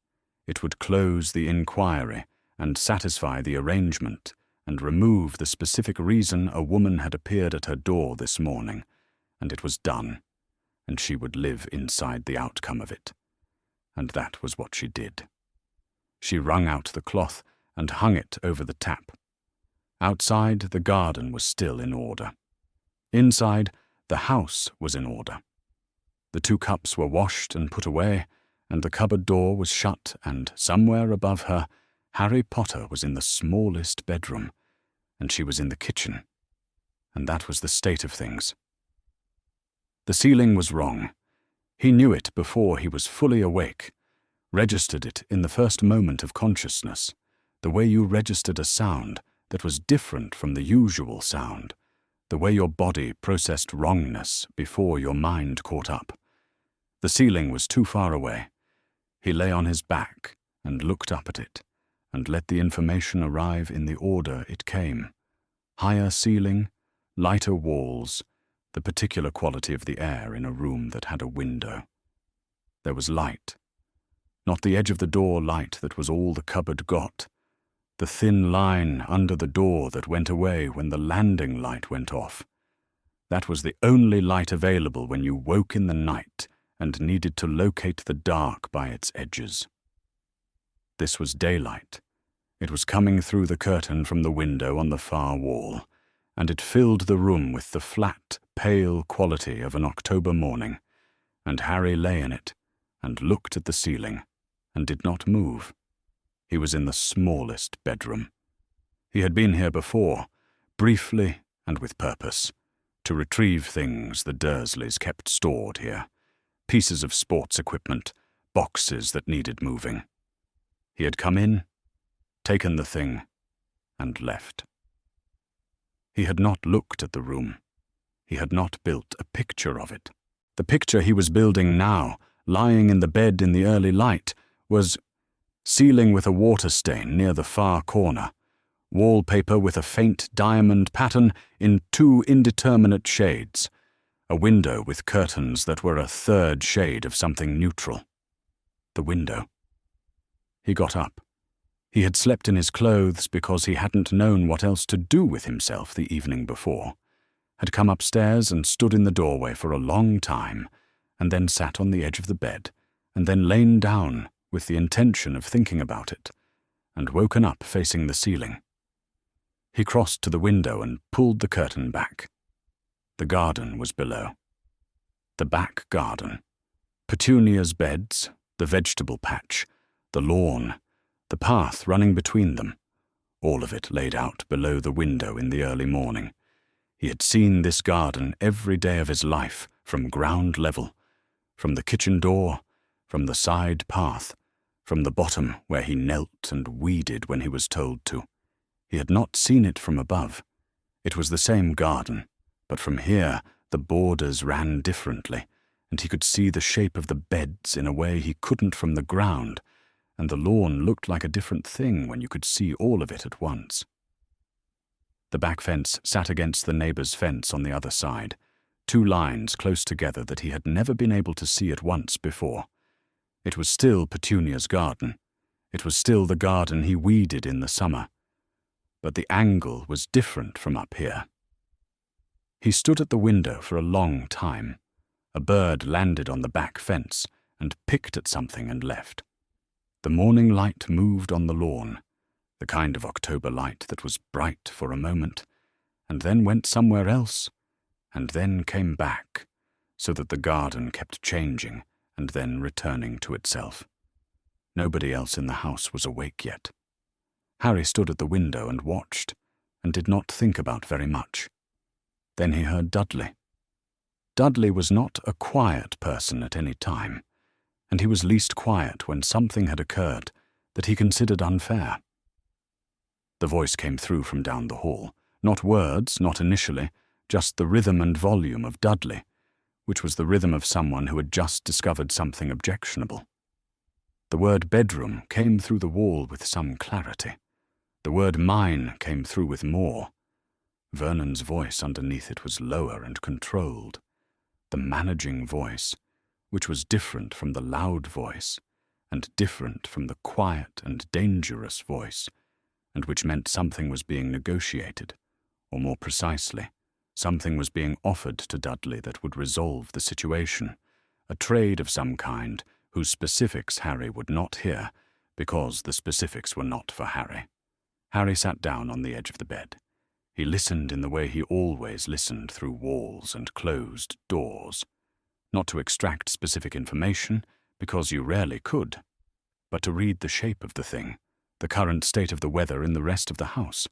It would close the inquiry and satisfy the arrangement and remove the specific reason a woman had appeared at her door this morning, and it was done, and she would live inside the outcome of it. And that was what she did. She wrung out the cloth and hung it over the tap. Outside, the garden was still in order. Inside, the house was in order. The 2 cups were washed and put away, and the cupboard door was shut, and somewhere above her, Harry Potter was in the smallest bedroom, and she was in the kitchen, and that was the state of things. The ceiling was wrong. He knew it before he was fully awake, registered it in the first moment of consciousness, the way you registered a sound that was different from the usual sound, the way your body processed wrongness before your mind caught up. The ceiling was too far away. He lay on his back and looked up at it, and let the information arrive in the order it came. Higher ceiling, lighter walls, the particular quality of the air in a room that had a window. There was light. Not the edge of the door light that was all the cupboard got. The thin line under the door that went away when the landing light went off. That was the only light available when you woke in the night and needed to locate the dark by its edges. This was daylight. It was coming through the curtain from the window on the far wall, and it filled the room with the flat, pale quality of an October morning, and Harry lay in it, and looked at the ceiling, and did not move. He was in the smallest bedroom. He had been here before, briefly and with purpose, to retrieve things the Dursleys kept stored here, pieces of sports equipment, boxes that needed moving. He had come in, taken the thing, and left. He had not looked at the room. He had not built a picture of it. The picture he was building now, lying in the bed in the early light, was ceiling with a water stain near the far corner, wallpaper with a faint diamond pattern in 2 indeterminate shades, a window with curtains that were a 3rd shade of something neutral. The window. He got up. He had slept in his clothes because he hadn't known what else to do with himself the evening before, had come upstairs and stood in the doorway for a long time, and then sat on the edge of the bed, and then lain down with the intention of thinking about it, and woken up facing the ceiling. He crossed to the window and pulled the curtain back. The garden was below. The back garden. Petunia's beds, the vegetable patch, the lawn, the path running between them, all of it laid out below the window in the early morning. He had seen this garden every day of his life from ground level, from the kitchen door, from the side path, from the bottom where he knelt and weeded when he was told to. He had not seen it from above. It was the same garden, but from here the borders ran differently, and he could see the shape of the beds in a way he couldn't from the ground, and the lawn looked like a different thing when you could see all of it at once. The back fence sat against the neighbour's fence on the other side, 2 lines close together that he had never been able to see at once before. It was still Petunia's garden. It was still the garden he weeded in the summer. But the angle was different from up here. He stood at the window for a long time. A bird landed on the back fence and picked at something and left. The morning light moved on the lawn, the kind of October light that was bright for a moment, and then went somewhere else, and then came back, so that the garden kept changing and then returning to itself. Nobody else in the house was awake yet. Harry stood at the window and watched, and did not think about very much. Then he heard Dudley. Dudley was not a quiet person at any time, and he was least quiet when something had occurred that he considered unfair. The voice came through from down the hall, not words, not initially, just the rhythm and volume of Dudley, which was the rhythm of someone who had just discovered something objectionable. The word bedroom came through the wall with some clarity. The word mine came through with more. Vernon's voice underneath it was lower and controlled. The managing voice, which was different from the loud voice, and different from the quiet and dangerous voice, and which meant something was being negotiated, or more precisely, something was being offered to Dudley that would resolve the situation, a trade of some kind whose specifics Harry would not hear, because the specifics were not for Harry. Harry sat down on the edge of the bed. He listened in the way he always listened through walls and closed doors, not to extract specific information, because you rarely could, but to read the shape of the thing, the current state of the weather in the rest of the house.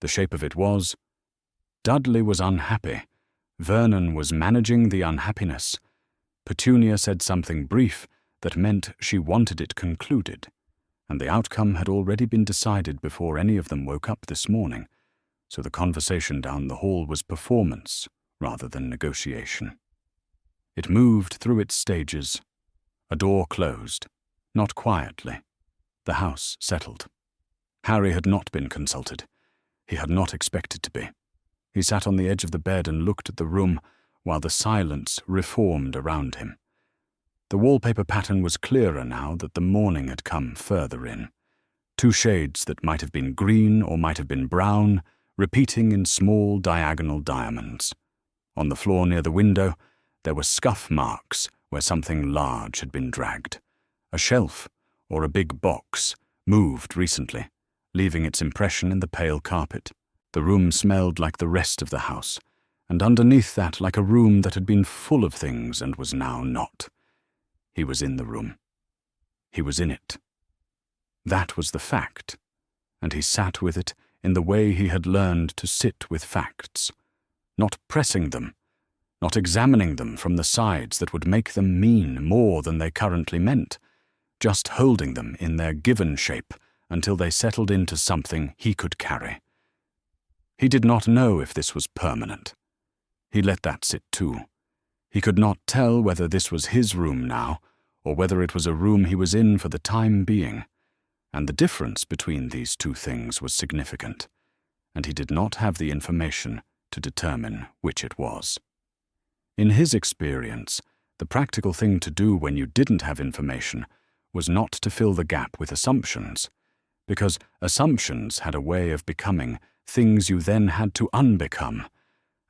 The shape of it was, Dudley was unhappy. Vernon was managing the unhappiness. Petunia said something brief that meant she wanted it concluded, and the outcome had already been decided before any of them woke up this morning, so the conversation down the hall was performance rather than negotiation. It moved through its stages. A door closed, not quietly. The house settled. Harry had not been consulted. He had not expected to be. He sat on the edge of the bed and looked at the room while the silence reformed around him. The wallpaper pattern was clearer now that the morning had come further in. 2 shades that might have been green or might have been brown, repeating in small diagonal diamonds. On the floor near the window, there were scuff marks where something large had been dragged. A shelf, or a big box, moved recently, leaving its impression in the pale carpet. The room smelled like the rest of the house, and underneath that like a room that had been full of things and was now not. He was in the room. He was in it. That was the fact, and he sat with it in the way he had learned to sit with facts, not pressing them, not examining them from the sides that would make them mean more than they currently meant, just holding them in their given shape until they settled into something he could carry. He did not know if this was permanent. He let that sit too. He could not tell whether this was his room now, or whether it was a room he was in for the time being, and the difference between these 2 things was significant, and he did not have the information to determine which it was. In his experience, the practical thing to do when you didn't have information was not to fill the gap with assumptions, because assumptions had a way of becoming things you then had to unbecome,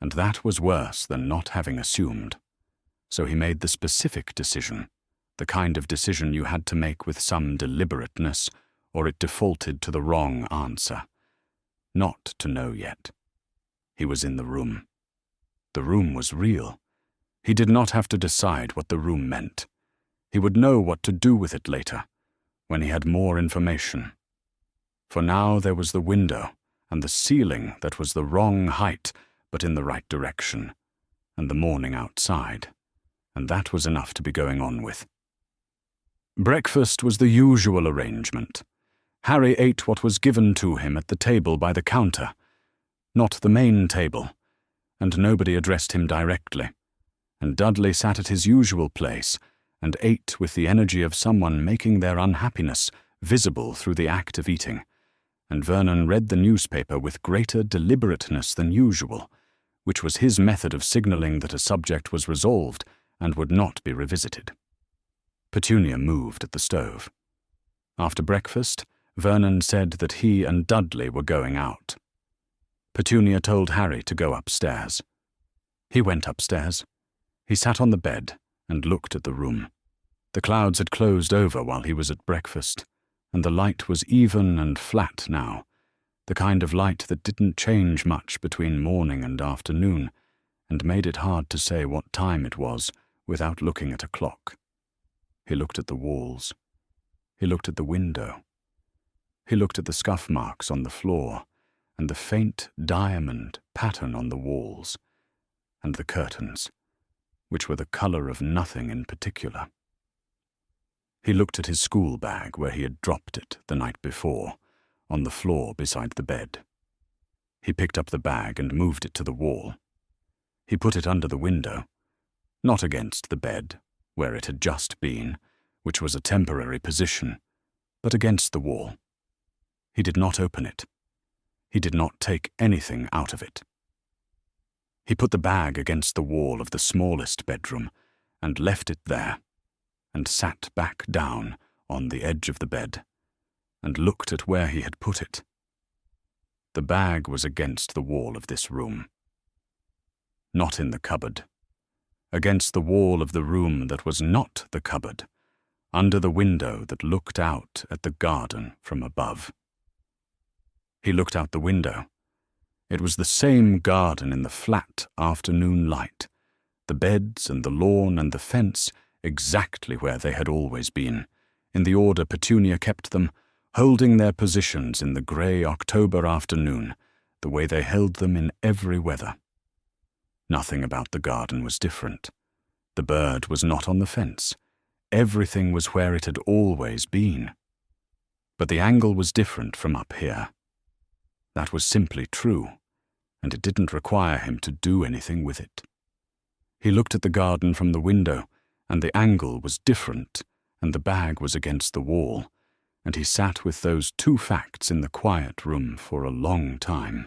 and that was worse than not having assumed. So he made the specific decision, the kind of decision you had to make with some deliberateness, or it defaulted to the wrong answer. Not to know yet. He was in the room. The room was real. He did not have to decide what the room meant. He would know what to do with it later, when he had more information. For now there was the window, and the ceiling that was the wrong height, but in the right direction, and the morning outside, and that was enough to be going on with. Breakfast was the usual arrangement. Harry ate what was given to him at the table by the counter, not the main table, and nobody addressed him directly, and Dudley sat at his usual place and ate with the energy of someone making their unhappiness visible through the act of eating, and Vernon read the newspaper with greater deliberateness than usual, which was his method of signaling that a subject was resolved and would not be revisited. Petunia moved at the stove. After breakfast, Vernon said that he and Dudley were going out. Petunia told Harry to go upstairs. He went upstairs. He sat on the bed and looked at the room. The clouds had closed over while he was at breakfast, and the light was even and flat now, the kind of light that didn't change much between morning and afternoon, and made it hard to say what time it was without looking at a clock. He looked at the walls. He looked at the window. He looked at the scuff marks on the floor, and the faint diamond pattern on the walls, and the curtains, which were the color of nothing in particular. He looked at his school bag where he had dropped it the night before, on the floor beside the bed. He picked up the bag and moved it to the wall. He put it under the window, not against the bed, where it had just been, which was a temporary position, but against the wall. He did not open it. He did not take anything out of it. He put the bag against the wall of the smallest bedroom and left it there, and sat back down on the edge of the bed and looked at where he had put it. The bag was against the wall of this room. Not in the cupboard. Against the wall of the room that was not the cupboard, under the window that looked out at the garden from above. He looked out the window. It was the same garden in the flat afternoon light, the beds and the lawn and the fence exactly where they had always been, in the order Petunia kept them, holding their positions in the grey October afternoon, the way they held them in every weather. Nothing about the garden was different. The bird was not on the fence. Everything was where it had always been. But the angle was different from up here. That was simply true, and it didn't require him to do anything with it. He looked at the garden from the window, and the angle was different, and the bag was against the wall, and he sat with those two facts in the quiet room for a long time.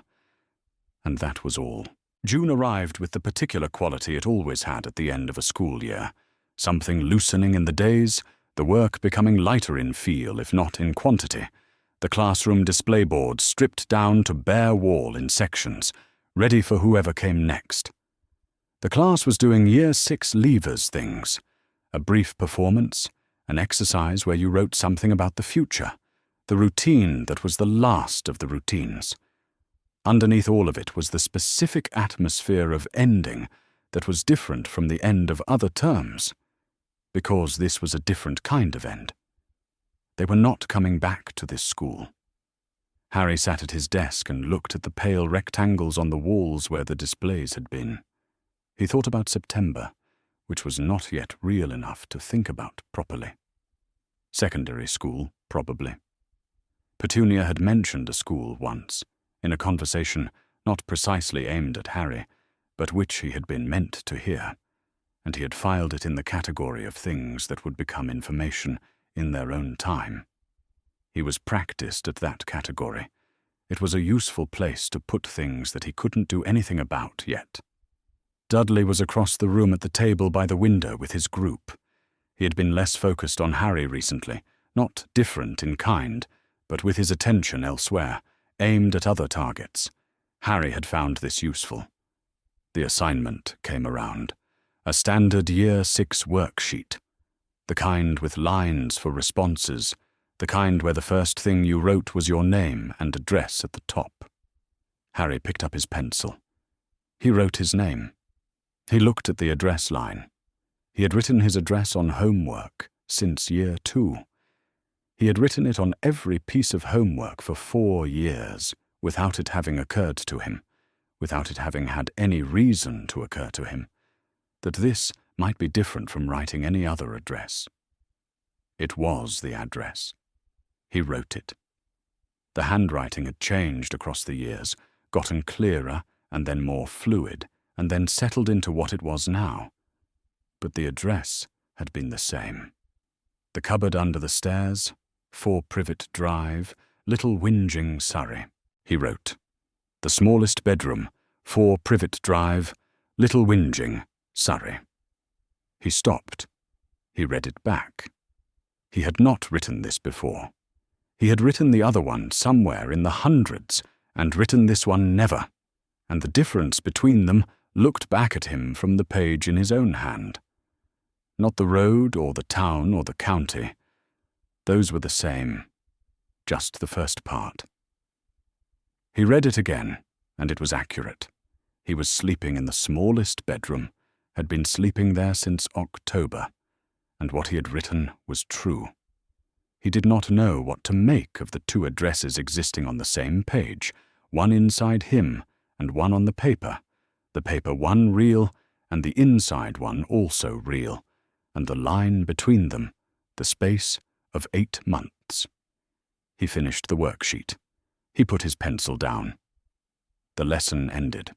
And that was all. June arrived with the particular quality it always had at the end of a school year, something loosening in the days, the work becoming lighter in feel if not in quantity, the classroom display board stripped down to bare wall in sections, ready for whoever came next. The class was doing Year 6 leavers things, a brief performance, an exercise where you wrote something about the future, the routine that was the last of the routines. Underneath all of it was the specific atmosphere of ending that was different from the end of other terms, because this was a different kind of end. They were not coming back to this school. Harry sat at his desk and looked at the pale rectangles on the walls where the displays had been. He thought about September, which was not yet real enough to think about properly. Secondary school, probably. Petunia had mentioned a school once, in a conversation not precisely aimed at Harry, but which he had been meant to hear, and he had filed it in the category of things that would become information in their own time. He was practiced at that category. It was a useful place to put things that he couldn't do anything about yet. Dudley was across the room at the table by the window with his group. He had been less focused on Harry recently, not different in kind, but with his attention elsewhere, aimed at other targets. Harry had found this useful. The assignment came around. A standard Year 6 worksheet. The kind with lines for responses, the kind where the first thing you wrote was your name and address at the top. Harry picked up his pencil. He wrote his name. He looked at the address line. He had written his address on homework since Year 2. He had written it on every piece of homework for 4 years, without it having occurred to him, without it having had any reason to occur to him, that this might be different from writing any other address. It was the address. He wrote it. The handwriting had changed across the years, gotten clearer and then more fluid, and then settled into what it was now. But the address had been the same. The cupboard under the stairs, 4 Privet Drive, Little Whinging, Surrey. He wrote, the smallest bedroom, 4 Privet Drive, Little Whinging, Surrey. He stopped. He read it back. He had not written this before. He had written the other one somewhere in the hundreds, and written this one never, and the difference between them looked back at him from the page in his own hand. Not the road or the town or the county. Those were the same, just the first part. He read it again, and it was accurate. He was sleeping in the smallest bedroom, had been sleeping there since October, and what he had written was true. He did not know what to make of the two addresses existing on the same page, one inside him and one on the paper one real and the inside one also real, and the line between them, the space of 8 months. He finished the worksheet. He put his pencil down. The lesson ended.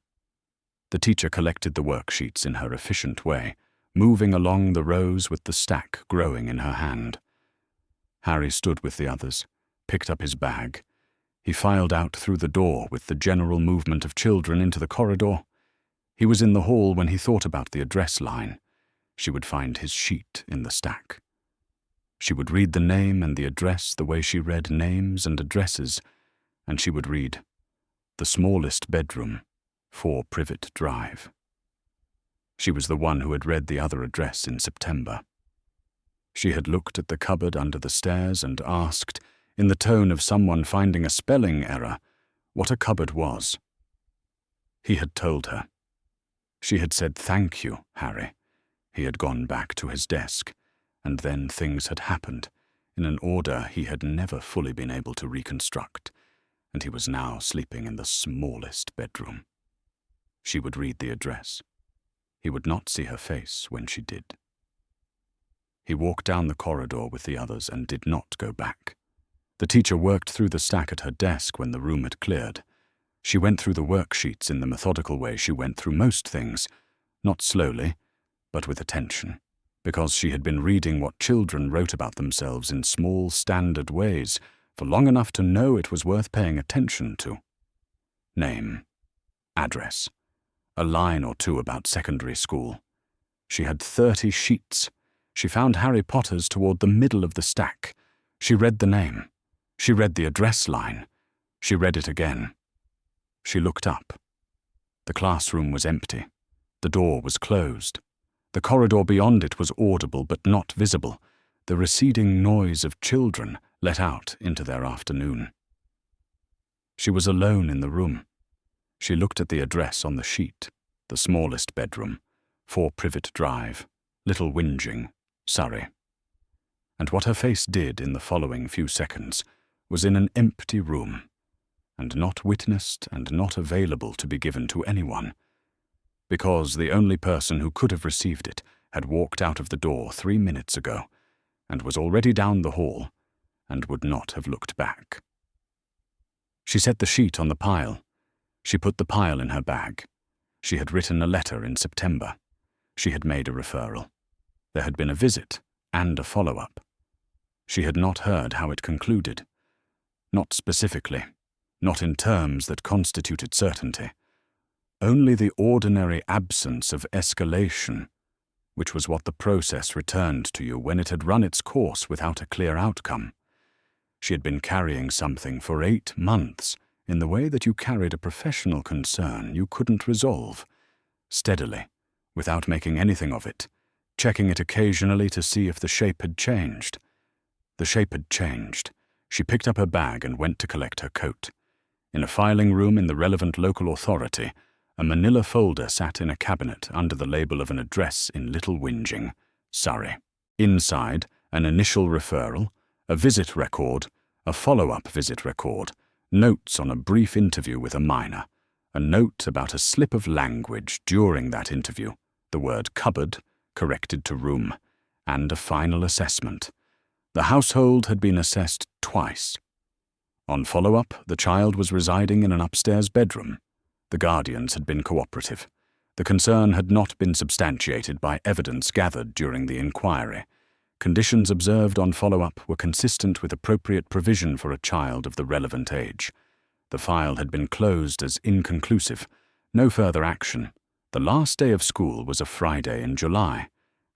The teacher collected the worksheets in her efficient way, moving along the rows with the stack growing in her hand. Harry stood with the others, picked up his bag. He filed out through the door with the general movement of children into the corridor. He was in the hall when he thought about the address line. She would find his sheet in the stack. She would read the name and the address the way she read names and addresses, and she would read, "The smallest bedroom, 4 Privet Drive." She was the one who had read the other address in September. She had looked at the cupboard under the stairs and asked, in the tone of someone finding a spelling error, what a cupboard was. He had told her. She had said, "Thank you, Harry." He had gone back to his desk, and then things had happened in an order he had never fully been able to reconstruct, and he was now sleeping in the smallest bedroom. She would read the address. He would not see her face when she did. He walked down the corridor with the others and did not go back. The teacher worked through the stack at her desk when the room had cleared. She went through the worksheets in the methodical way she went through most things, not slowly, but with attention, because she had been reading what children wrote about themselves in small, standard ways for long enough to know it was worth paying attention to. Name, address, a line or two about secondary school. She had 30 sheets. She found Harry Potter's toward the middle of the stack. She read the name. She read the address line. She read it again. She looked up. The classroom was empty. The door was closed. The corridor beyond it was audible but not visible, the receding noise of children let out into their afternoon. She was alone in the room. She looked at the address on the sheet, the smallest bedroom, 4 Privet Drive, Little Whinging, Surrey. And what her face did in the following few seconds was in an empty room, and not witnessed and not available to be given to anyone, because the only person who could have received it had walked out of the door 3 minutes ago, and was already down the hall, and would not have looked back. She set the sheet on the pile. She put the pile in her bag. She had written a letter in September. She had made a referral. There had been a visit and a follow-up. She had not heard how it concluded. Not specifically, not in terms that constituted certainty. Only the ordinary absence of escalation, which was what the process returned to you when it had run its course without a clear outcome. She had been carrying something for 8 months in the way that you carried a professional concern you couldn't resolve, steadily, without making anything of it, checking it occasionally to see if the shape had changed. The shape had changed. She picked up her bag and went to collect her coat. In a filing room in the relevant local authority, a manila folder sat in a cabinet under the label of an address in Little Whinging, Surrey. Inside, an initial referral, a visit record, a follow-up visit record, notes on a brief interview with a minor, a note about a slip of language during that interview, the word cupboard corrected to room, and a final assessment. The household had been assessed twice. On follow-up, the child was residing in an upstairs bedroom. The guardians had been cooperative. The concern had not been substantiated by evidence gathered during the inquiry. Conditions observed on follow-up were consistent with appropriate provision for a child of the relevant age. The file had been closed as inconclusive. No further action. The last day of school was a Friday in July.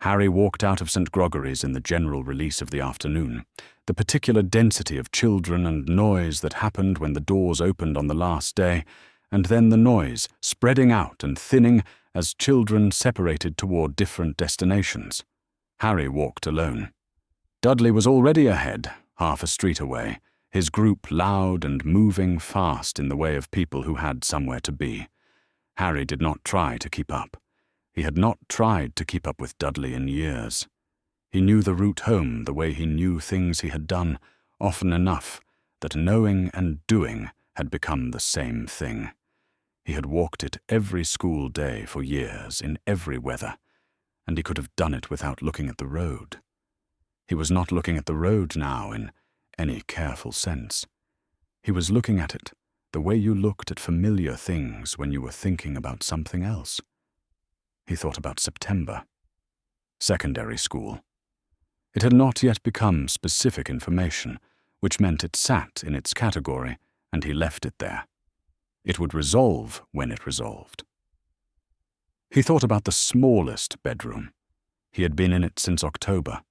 Harry walked out of St. Gregory's in the general release of the afternoon. The particular density of children and noise that happened when the doors opened on the last day, and then the noise spreading out and thinning as children separated toward different destinations. Harry walked alone. Dudley was already ahead, half a street away, his group loud and moving fast in the way of people who had somewhere to be. Harry did not try to keep up. He had not tried to keep up with Dudley in years. He knew the route home the way he knew things he had done, often enough that knowing and doing had become the same thing. He had walked it every school day for years, in every weather, and he could have done it without looking at the road. He was not looking at the road now in any careful sense. He was looking at it the way you looked at familiar things when you were thinking about something else. He thought about September. Secondary school. It had not yet become specific information, which meant it sat in its category, and he left it there. It would resolve when it resolved. He thought about the smallest bedroom. He had been in it since October,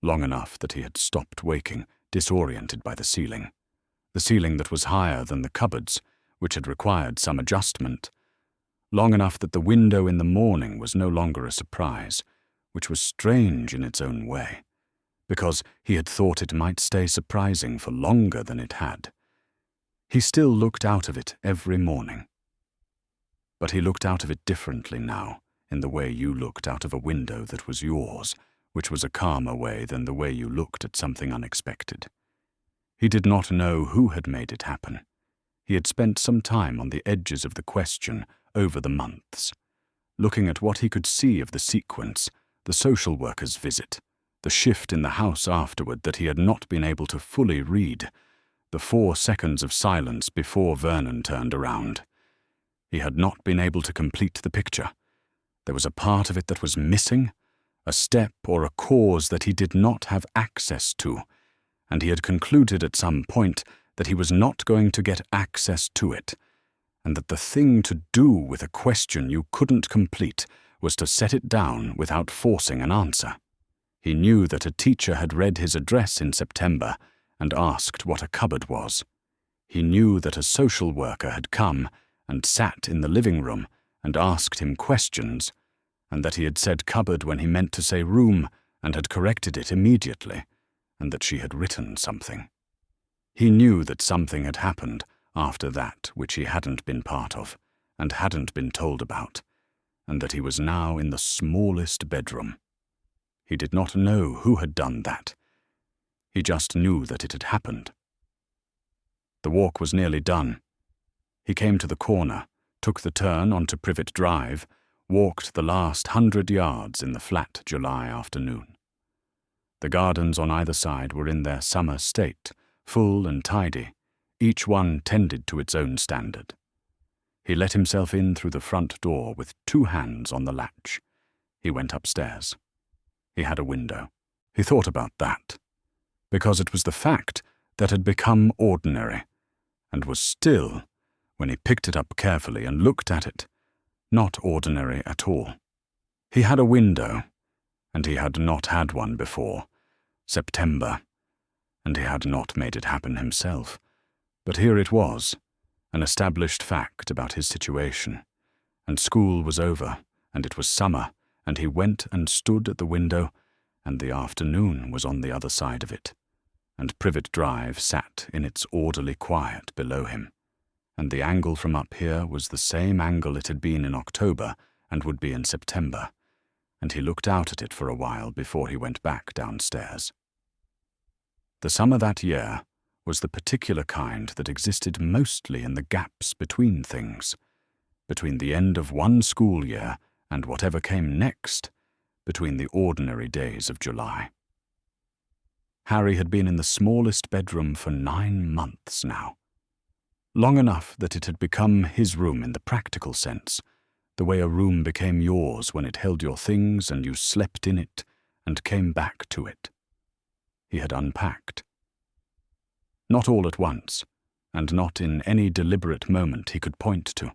long enough that he had stopped waking, disoriented by the ceiling that was higher than the cupboards, which had required some adjustment, long enough that the window in the morning was no longer a surprise, which was strange in its own way, because he had thought it might stay surprising for longer than it had. He still looked out of it every morning. But he looked out of it differently now, in the way you looked out of a window that was yours, which was a calmer way than the way you looked at something unexpected. He did not know who had made it happen. He had spent some time on the edges of the question over the months, looking at what he could see of the sequence, the social worker's visit, the shift in the house afterward that he had not been able to fully read, the 4 seconds of silence before Vernon turned around. He had not been able to complete the picture. There was a part of it that was missing, a step or a cause that he did not have access to, and he had concluded at some point that he was not going to get access to it, and that the thing to do with a question you couldn't complete was to set it down without forcing an answer. He knew that a teacher had read his address in September and asked what a cupboard was. He knew that a social worker had come and sat in the living room and asked him questions, and that he had said cupboard when he meant to say room and had corrected it immediately, and that she had written something. He knew that something had happened after that which he hadn't been part of and hadn't been told about, and that he was now in the smallest bedroom. He did not know who had done that. He just knew that it had happened. The walk was nearly done. He came to the corner, took the turn onto Privet Drive, walked the last 100 yards in the flat July afternoon. The gardens on either side were in their summer state, full and tidy, each one tended to its own standard. He let himself in through the front door with 2 hands on the latch. He went upstairs. He had a window. He thought about that, because it was the fact that had become ordinary, and was still, when he picked it up carefully and looked at it, not ordinary at all. He had a window, and he had not had one before, September, and he had not made it happen himself. But here it was, an established fact about his situation, and school was over, and it was summer, and he went and stood at the window, and the afternoon was on the other side of it, and Privet Drive sat in its orderly quiet below him, and the angle from up here was the same angle it had been in October and would be in September, and he looked out at it for a while before he went back downstairs. The summer that year was the particular kind that existed mostly in the gaps between things, between the end of one school year and whatever came next, between the ordinary days of July. Harry had been in the smallest bedroom for 9 months now, long enough that it had become his room in the practical sense, the way a room became yours when it held your things and you slept in it and came back to it. He had unpacked. Not all at once, and not in any deliberate moment he could point to.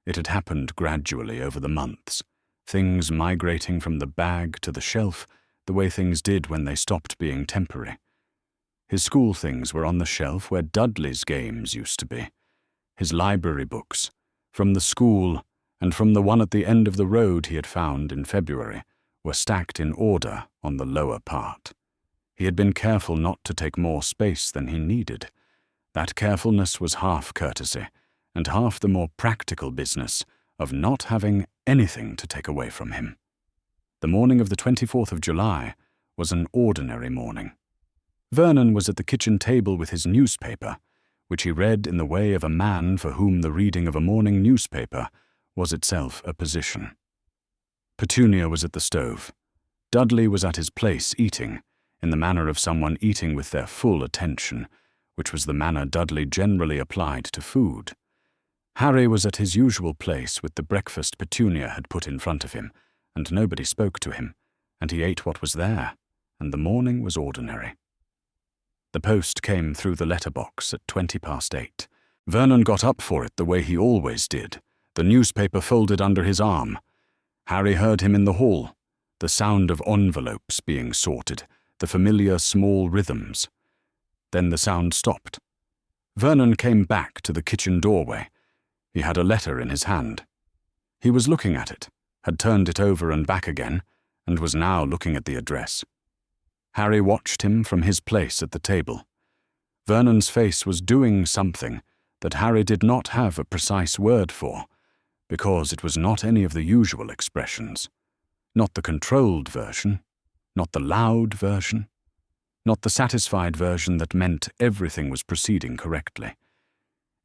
It had happened gradually over the months, things migrating from the bag to the shelf, the way things did when they stopped being temporary. His school things were on the shelf where Dudley's games used to be. His library books, from the school and from the one at the end of the road he had found in February, were stacked in order on the lower part. He had been careful not to take more space than he needed. That carefulness was half courtesy, and half the more practical business of not having anything to take away from him. The morning of the 24th of July was an ordinary morning. Vernon was at the kitchen table with his newspaper, which he read in the way of a man for whom the reading of a morning newspaper was itself a position. Petunia was at the stove. Dudley was at his place eating, in the manner of someone eating with their full attention, which was the manner Dudley generally applied to food. Harry was at his usual place with the breakfast Petunia had put in front of him, and nobody spoke to him, and he ate what was there, and the morning was ordinary. The post came through the letterbox at 8:20. Vernon got up for it the way he always did, the newspaper folded under his arm. Harry heard him in the hall, the sound of envelopes being sorted, the familiar small rhythms. Then the sound stopped. Vernon came back to the kitchen doorway. He had a letter in his hand. He was looking at it, had turned it over and back again, and was now looking at the address. Harry watched him from his place at the table. Vernon's face was doing something that Harry did not have a precise word for, because it was not any of the usual expressions, not the controlled version, not the loud version, not the satisfied version that meant everything was proceeding correctly.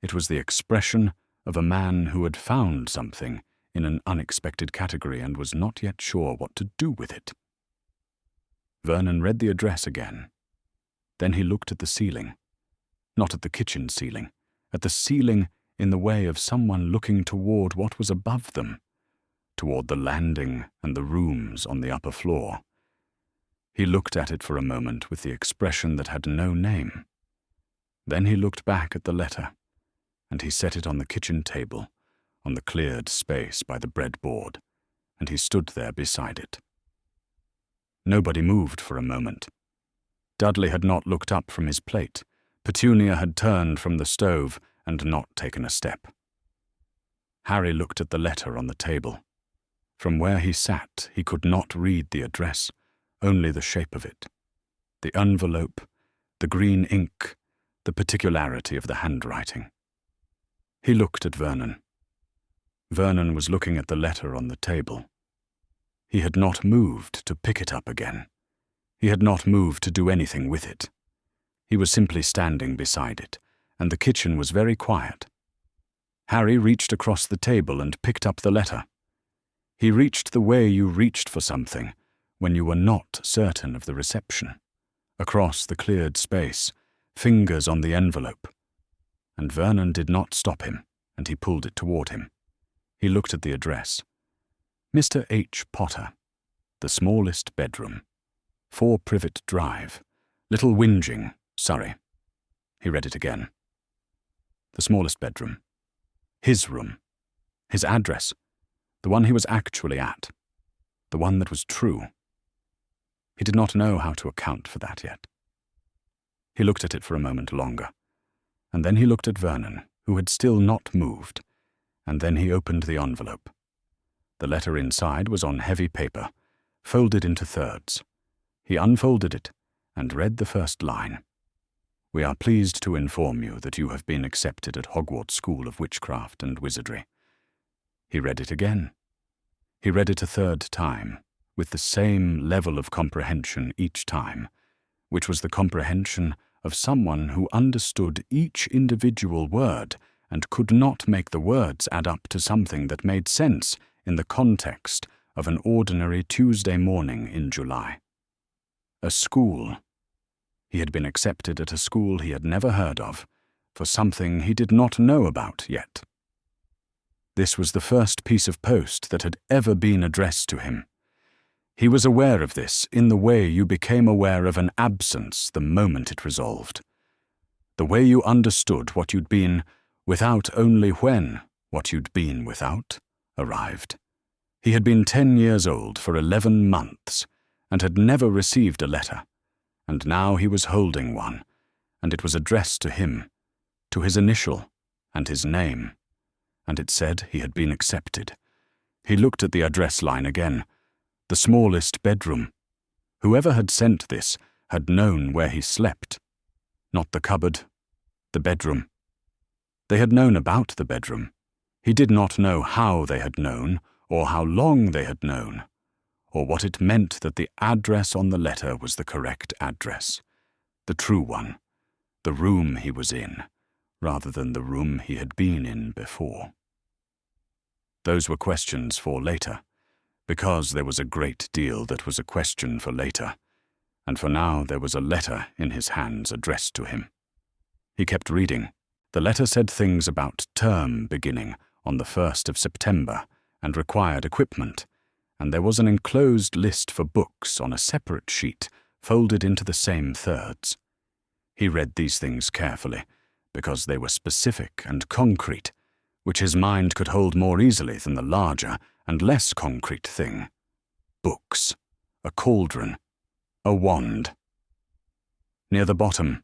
It was the expression of a man who had found something in an unexpected category and was not yet sure what to do with it. Vernon read the address again. Then he looked at the ceiling, not at the kitchen ceiling, at the ceiling in the way of someone looking toward what was above them, toward the landing and the rooms on the upper floor. He looked at it for a moment with the expression that had no name. Then he looked back at the letter, and he set it on the kitchen table, on the cleared space by the breadboard, and he stood there beside it. Nobody moved for a moment. Dudley had not looked up from his plate. Petunia had turned from the stove and not taken a step. Harry looked at the letter on the table. From where he sat, he could not read the address, only the shape of it, the envelope, the green ink, the particularity of the handwriting. He looked at Vernon. Vernon was looking at the letter on the table. He had not moved to pick it up again. He had not moved to do anything with it. He was simply standing beside it, and the kitchen was very quiet. Harry reached across the table and picked up the letter. He reached the way you reached for something when you were not certain of the reception, across the cleared space, fingers on the envelope. And Vernon did not stop him, and he pulled it toward him. He looked at the address. Mr. H. Potter, the smallest bedroom, 4 Privet Drive, Little Whinging, Surrey. He read it again. The smallest bedroom. His room. His address. The one he was actually at. The one that was true. He did not know how to account for that yet. He looked at it for a moment longer, and then he looked at Vernon, who had still not moved, and then he opened the envelope. The letter inside was on heavy paper, folded into thirds. He unfolded it and read the first line. "We are pleased to inform you that you have been accepted at Hogwarts School of Witchcraft and Wizardry." He read it again. He read it a third time, with the same level of comprehension each time, which was the comprehension of someone who understood each individual word and could not make the words add up to something that made sense in the context of an ordinary Tuesday morning in July. A school. He had been accepted at a school he had never heard of, for something he did not know about yet. This was the first piece of post that had ever been addressed to him. He was aware of this in the way you became aware of an absence the moment it resolved. The way you understood what you'd been without only when what you'd been without arrived. He had been 10 years old for 11 months and had never received a letter, and now he was holding one, and it was addressed to him, to his initial and his name, and it said he had been accepted. He looked at the address line again. The smallest bedroom. Whoever had sent this had known where he slept. Not the cupboard, the bedroom. They had known about the bedroom. He did not know how they had known, or how long they had known, or what it meant that the address on the letter was the correct address, the true one, the room he was in, rather than the room he had been in before. Those were questions for later, because there was a great deal that was a question for later, and for now there was a letter in his hands addressed to him. He kept reading. The letter said things about term beginning on the 1st of September and required equipment, and there was an enclosed list for books on a separate sheet folded into the same thirds. He read these things carefully, because they were specific and concrete, which his mind could hold more easily than the larger and less concrete thing. Books, a cauldron, a wand. Near the bottom,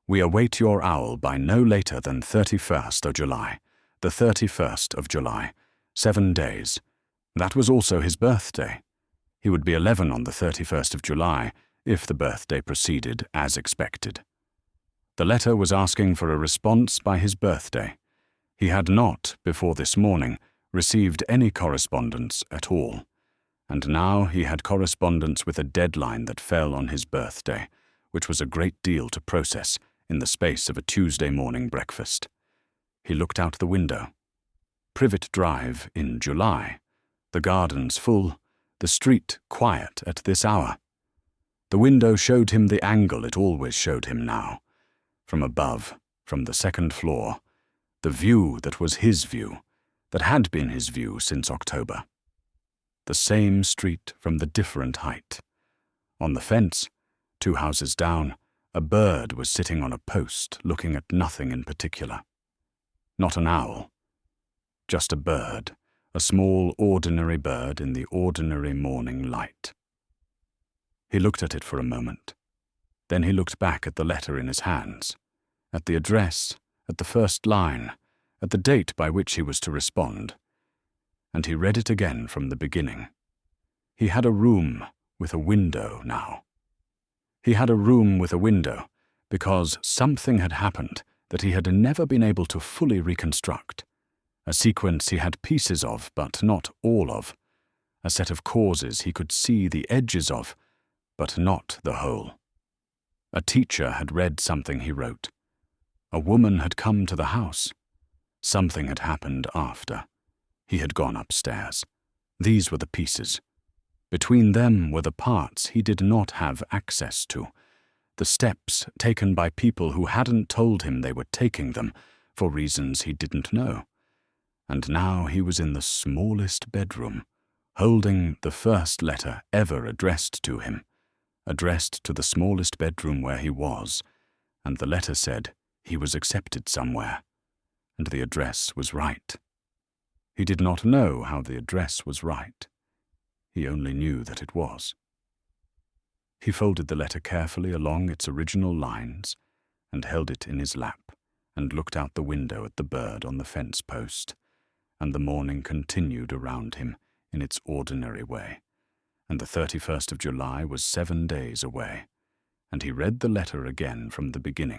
we await your owl by no later than 31st of July, the 31st of July, 7 days. That was also his birthday. He would be 11 on the 31st of July, if the birthday proceeded as expected. The letter was asking for a response by his birthday. He had not, before this morning, received any correspondence at all, and now he had correspondence with a deadline that fell on his birthday, which was a great deal to process in the space of a Tuesday morning breakfast. He looked out the window. Privet Drive in July, the gardens full, the street quiet at this hour. The window showed him the angle it always showed him now. From above, from the second floor, the view that was his view, that had been his view since October. The same street from the different height. On the fence, 2 houses down, a bird was sitting on a post looking at nothing in particular. Not an owl. Just a bird, a small ordinary bird in the ordinary morning light. He looked at it for a moment. Then he looked back at the letter in his hands, at the address, at the first line, at the date by which he was to respond, and he read it again from the beginning. He had a room with a window now. He had a room with a window because something had happened that he had never been able to fully reconstruct, a sequence he had pieces of but not all of, a set of causes he could see the edges of, but not the whole. A teacher had read something he wrote. A woman had come to the house. Something had happened after. He had gone upstairs. These were the pieces. Between them were the parts he did not have access to, the steps taken by people who hadn't told him they were taking them for reasons he didn't know. And now he was in the smallest bedroom, holding the first letter ever addressed to him, addressed to the smallest bedroom where he was, and the letter said he was accepted somewhere, and the address was right. He did not know how the address was right. He only knew that it was. He folded the letter carefully along its original lines and held it in his lap and looked out the window at the bird on the fence post, and the morning continued around him in its ordinary way, and the 31st of July was 7 days away, and he read the letter again from the beginning.